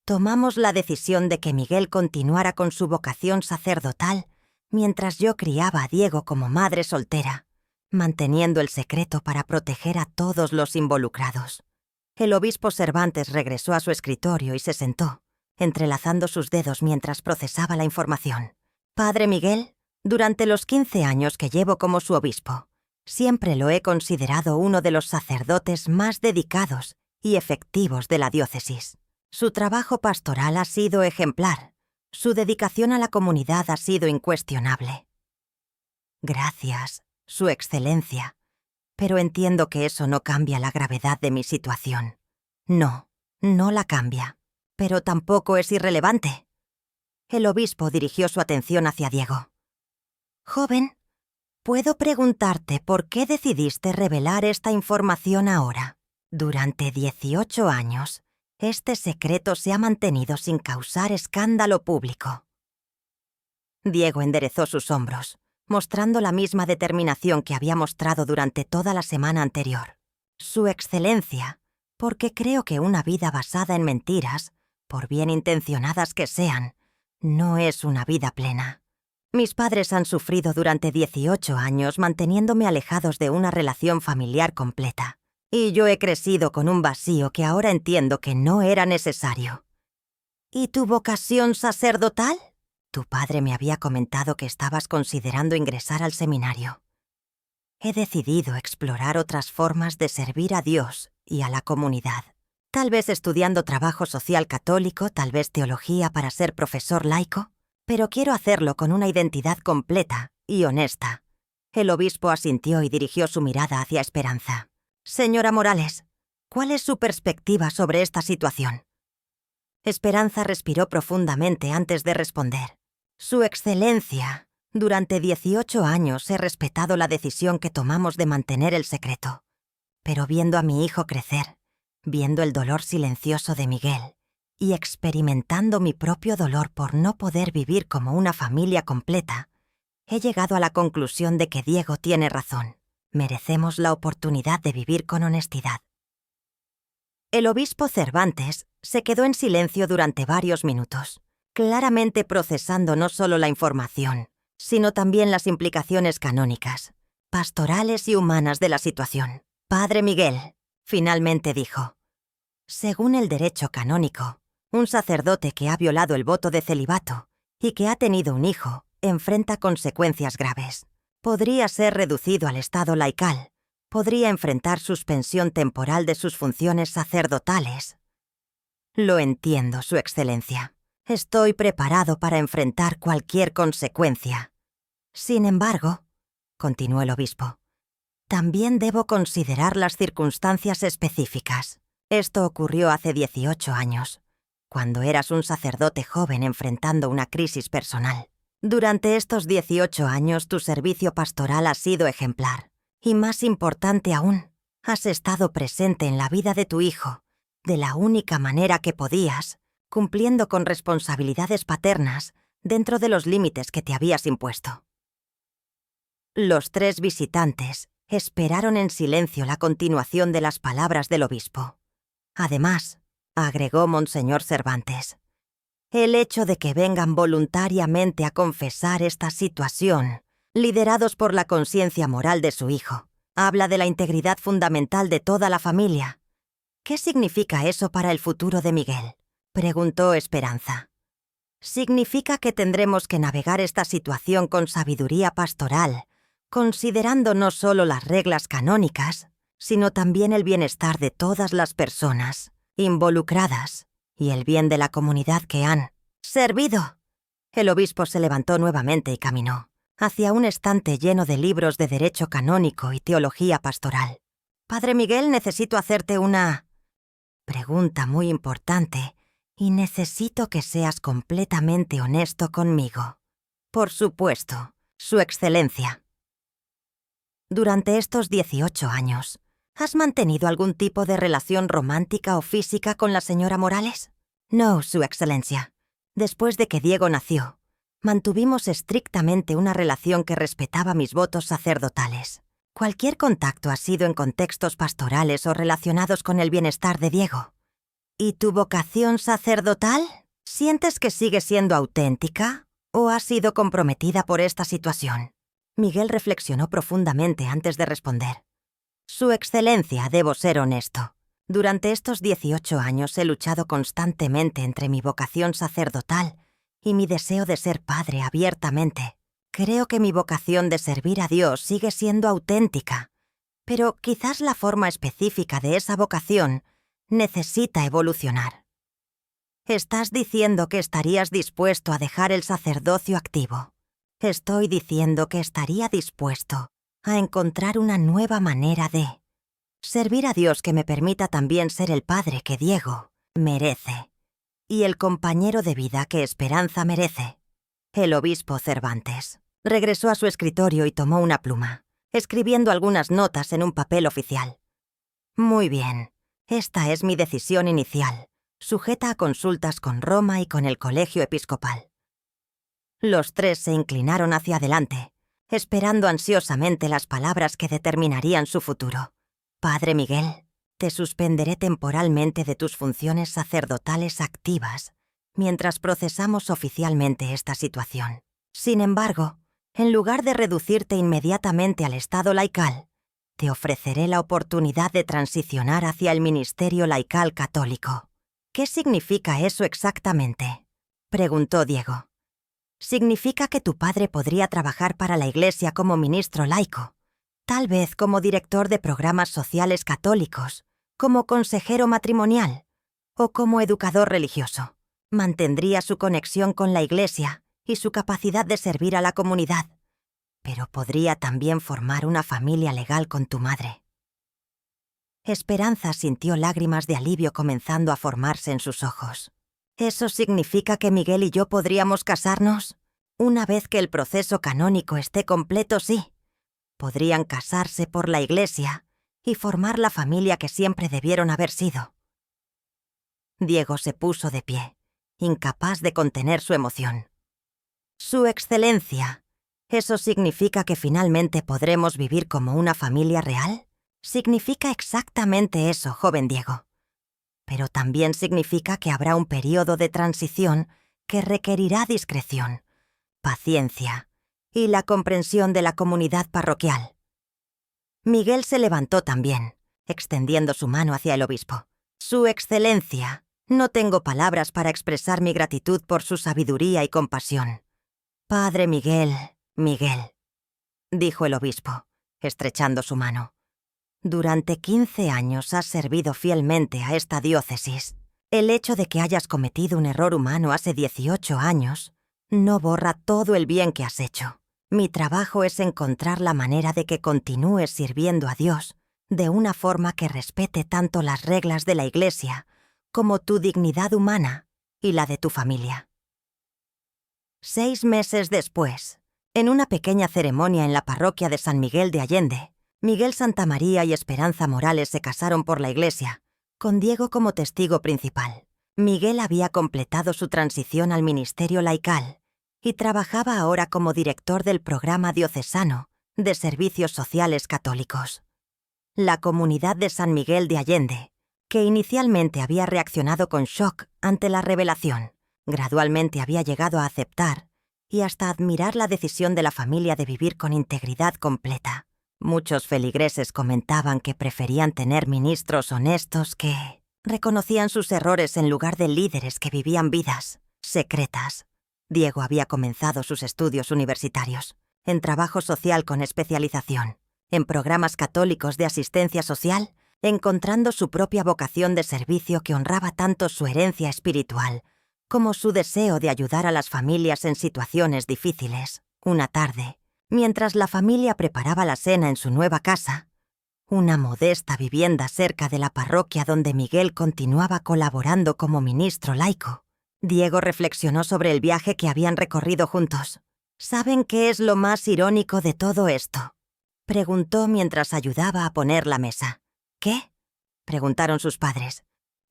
«Tomamos la decisión de que Miguel continuara con su vocación sacerdotal mientras yo criaba a Diego como madre soltera, manteniendo el secreto para proteger a todos los involucrados». El obispo Cervantes regresó a su escritorio y se sentó, entrelazando sus dedos mientras procesaba la información. «Padre Miguel, durante los 15 años que llevo como su obispo, siempre lo he considerado uno de los sacerdotes más dedicados y efectivos de la diócesis. Su trabajo pastoral ha sido ejemplar. Su dedicación a la comunidad ha sido incuestionable». «Gracias, Su Excelencia, pero entiendo que eso no cambia la gravedad de mi situación». «No, no la cambia, pero tampoco es irrelevante». El obispo dirigió su atención hacia Diego. «Joven, ¿puedo preguntarte por qué decidiste revelar esta información ahora? Durante 18 años, este secreto se ha mantenido sin causar escándalo público». Diego enderezó sus hombros, mostrando la misma determinación que había mostrado durante toda la semana anterior. «Su Excelencia, porque creo que una vida basada en mentiras, por bien intencionadas que sean, no es una vida plena. Mis padres han sufrido durante 18 años manteniéndome alejados de una relación familiar completa, y yo he crecido con un vacío que ahora entiendo que no era necesario». «¿Y tu vocación sacerdotal?» «Tu padre me había comentado que estabas considerando ingresar al seminario. He decidido explorar otras formas de servir a Dios y a la comunidad. Tal vez estudiando trabajo social católico, tal vez teología para ser profesor laico, pero quiero hacerlo con una identidad completa y honesta». El obispo asintió y dirigió su mirada hacia Esperanza. «Señora Morales, ¿cuál es su perspectiva sobre esta situación?» Esperanza respiró profundamente antes de responder. «Su Excelencia, durante 18 años he respetado la decisión que tomamos de mantener el secreto. Pero viendo a mi hijo crecer, viendo el dolor silencioso de Miguel y experimentando mi propio dolor por no poder vivir como una familia completa, he llegado a la conclusión de que Diego tiene razón. Merecemos la oportunidad de vivir con honestidad». El obispo Cervantes se quedó en silencio durante varios minutos, claramente procesando no solo la información, sino también las implicaciones canónicas, pastorales y humanas de la situación. «Padre Miguel», finalmente dijo, «según el derecho canónico, un sacerdote que ha violado el voto de celibato y que ha tenido un hijo enfrenta consecuencias graves. Podría ser reducido al estado laical, podría enfrentar suspensión temporal de sus funciones sacerdotales. Lo entiendo, Su Excelencia. Estoy preparado para enfrentar cualquier consecuencia. Sin embargo, continuó el obispo, también debo considerar las circunstancias específicas. Esto ocurrió hace 18 años, cuando eras un sacerdote joven enfrentando una crisis personal. Durante estos 18 años tu servicio pastoral ha sido ejemplar. Y más importante aún, has estado presente en la vida de tu hijo, de la única manera que podías, cumpliendo con responsabilidades paternas dentro de los límites que te habías impuesto. Los 3 visitantes esperaron en silencio la continuación de las palabras del obispo. Además, agregó Monseñor Cervantes, el hecho de que vengan voluntariamente a confesar esta situación, liderados por la conciencia moral de su hijo, habla de la integridad fundamental de toda la familia. ¿Qué significa eso para el futuro de Miguel?, preguntó Esperanza. Significa que tendremos que navegar esta situación con sabiduría pastoral, considerando no solo las reglas canónicas, sino también el bienestar de todas las personas involucradas y el bien de la comunidad que han servido. El obispo se levantó nuevamente y caminó hacia un estante lleno de libros de derecho canónico y teología pastoral. Padre Miguel, necesito hacerte una pregunta muy importante y necesito que seas completamente honesto conmigo. Por supuesto, Su Excelencia. Durante estos 18 años, ¿has mantenido algún tipo de relación romántica o física con la señora Morales? No, Su Excelencia. Después de que Diego nació, mantuvimos estrictamente una relación que respetaba mis votos sacerdotales. Cualquier contacto ha sido en contextos pastorales o relacionados con el bienestar de Diego. ¿Y tu vocación sacerdotal? ¿Sientes que sigue siendo auténtica o ha sido comprometida por esta situación? Miguel reflexionó profundamente antes de responder. Su Excelencia, debo ser honesto. Durante estos 18 años he luchado constantemente entre mi vocación sacerdotal y mi deseo de ser padre abiertamente. Creo que mi vocación de servir a Dios sigue siendo auténtica, pero quizás la forma específica de esa vocación necesita evolucionar. Estás diciendo que estarías dispuesto a dejar el sacerdocio activo. Estoy diciendo que estaría dispuesto a encontrar una nueva manera de servir a Dios que me permita también ser el padre que Diego merece y el compañero de vida que Esperanza merece. El obispo Cervantes regresó a su escritorio y tomó una pluma, escribiendo algunas notas en un papel oficial. Muy bien, esta es mi decisión inicial, sujeta a consultas con Roma y con el Colegio Episcopal. Los 3 se inclinaron hacia adelante, esperando ansiosamente las palabras que determinarían su futuro. Padre Miguel, te suspenderé temporalmente de tus funciones sacerdotales activas mientras procesamos oficialmente esta situación. Sin embargo, en lugar de reducirte inmediatamente al estado laical, te ofreceré la oportunidad de transicionar hacia el ministerio laical católico. ¿Qué significa eso exactamente?, preguntó Diego. Significa que tu padre podría trabajar para la Iglesia como ministro laico, tal vez como director de programas sociales católicos, como consejero matrimonial o como educador religioso. Mantendría su conexión con la Iglesia y su capacidad de servir a la comunidad, pero podría también formar una familia legal con tu madre. Esperanza sintió lágrimas de alivio comenzando a formarse en sus ojos. ¿Eso significa que Miguel y yo podríamos casarnos? Una vez que el proceso canónico esté completo, sí. Podrían casarse por la Iglesia y formar la familia que siempre debieron haber sido. Diego se puso de pie, incapaz de contener su emoción. Su Excelencia, ¿eso significa que finalmente podremos vivir como una familia real? Significa exactamente eso, joven Diego. Pero también significa que habrá un periodo de transición que requerirá discreción, paciencia y la comprensión de la comunidad parroquial. Miguel se levantó también, extendiendo su mano hacia el obispo. Su Excelencia, no tengo palabras para expresar mi gratitud por su sabiduría y compasión. Padre Miguel, Miguel, dijo el obispo, estrechando su mano. Durante 15 años has servido fielmente a esta diócesis. El hecho de que hayas cometido un error humano hace 18 años no borra todo el bien que has hecho. Mi trabajo es encontrar la manera de que continúes sirviendo a Dios de una forma que respete tanto las reglas de la Iglesia como tu dignidad humana y la de tu familia. 6 meses después, en una pequeña ceremonia en la parroquia de San Miguel de Allende, Miguel Santamaría y Esperanza Morales se casaron por la Iglesia, con Diego como testigo principal. Miguel había completado su transición al ministerio laical y trabajaba ahora como director del programa diocesano de servicios sociales católicos. La comunidad de San Miguel de Allende, que inicialmente había reaccionado con shock ante la revelación, gradualmente había llegado a aceptar y hasta admirar la decisión de la familia de vivir con integridad completa. Muchos feligreses comentaban que preferían tener ministros honestos que reconocían sus errores en lugar de líderes que vivían vidas secretas. Diego había comenzado sus estudios universitarios, en trabajo social con especialización, en programas católicos de asistencia social, encontrando su propia vocación de servicio que honraba tanto su herencia espiritual como su deseo de ayudar a las familias en situaciones difíciles. Una tarde, mientras la familia preparaba la cena en su nueva casa, una modesta vivienda cerca de la parroquia donde Miguel continuaba colaborando como ministro laico, Diego reflexionó sobre el viaje que habían recorrido juntos. ¿Saben qué es lo más irónico de todo esto?, preguntó mientras ayudaba a poner la mesa. ¿Qué?, preguntaron sus padres,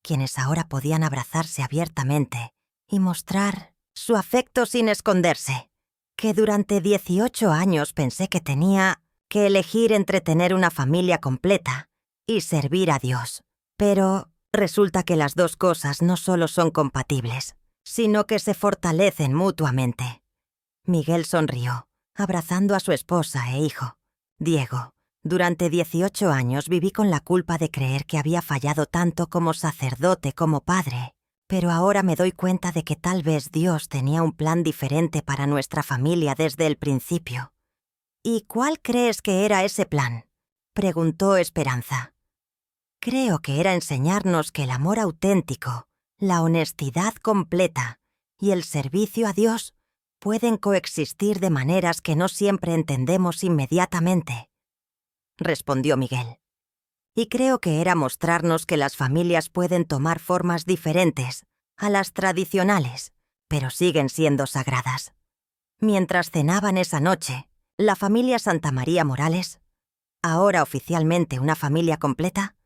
quienes ahora podían abrazarse abiertamente y mostrar su afecto sin esconderse. Que durante 18 años pensé que tenía que elegir entre tener una familia completa y servir a Dios. Pero resulta que las dos cosas no solo son compatibles, sino que se fortalecen mutuamente. Miguel sonrió, abrazando a su esposa e hijo. Diego, durante 18 años viví con la culpa de creer que había fallado tanto como sacerdote como padre, pero ahora me doy cuenta de que tal vez Dios tenía un plan diferente para nuestra familia desde el principio. ¿Y cuál crees que era ese plan?, preguntó Esperanza. Creo que era enseñarnos que el amor auténtico, la honestidad completa y el servicio a Dios pueden coexistir de maneras que no siempre entendemos inmediatamente, respondió Miguel. Y creo que era mostrarnos que las familias pueden tomar formas diferentes a las tradicionales, pero siguen siendo sagradas. Mientras cenaban esa noche, la familia Santamaría Morales, ahora oficialmente una familia completa,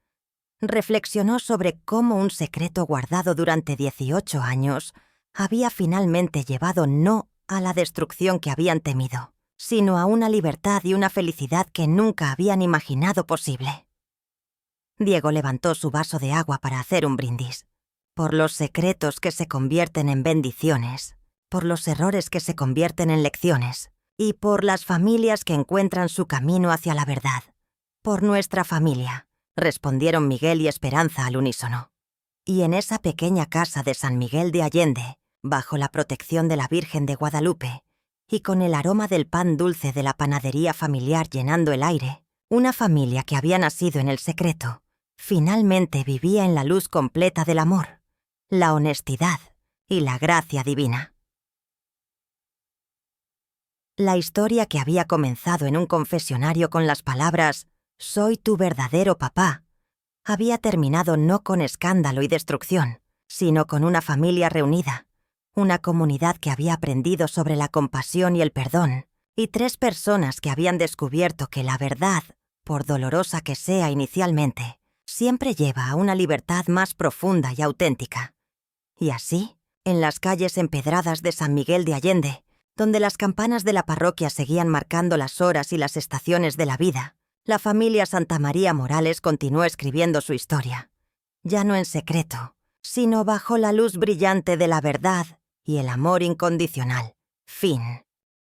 reflexionó sobre cómo un secreto guardado durante 18 años había finalmente llevado no a la destrucción que habían temido, sino a una libertad y una felicidad que nunca habían imaginado posible. Diego levantó su vaso de agua para hacer un brindis. Por los secretos que se convierten en bendiciones, por los errores que se convierten en lecciones, y por las familias que encuentran su camino hacia la verdad. Por nuestra familia, respondieron Miguel y Esperanza al unísono. Y en esa pequeña casa de San Miguel de Allende, bajo la protección de la Virgen de Guadalupe, y con el aroma del pan dulce de la panadería familiar llenando el aire, una familia que había nacido en el secreto, finalmente vivía en la luz completa del amor, la honestidad y la gracia divina. La historia, que había comenzado en un confesionario con las palabras «Soy tu verdadero papá», había terminado no con escándalo y destrucción, sino con una familia reunida, una comunidad que había aprendido sobre la compasión y el perdón, y 3 personas que habían descubierto que la verdad, por dolorosa que sea inicialmente, siempre lleva a una libertad más profunda y auténtica. Y así, en las calles empedradas de San Miguel de Allende, donde las campanas de la parroquia seguían marcando las horas y las estaciones de la vida, la familia Santamaría Morales continuó escribiendo su historia, ya no en secreto, sino bajo la luz brillante de la verdad y el amor incondicional. Fin.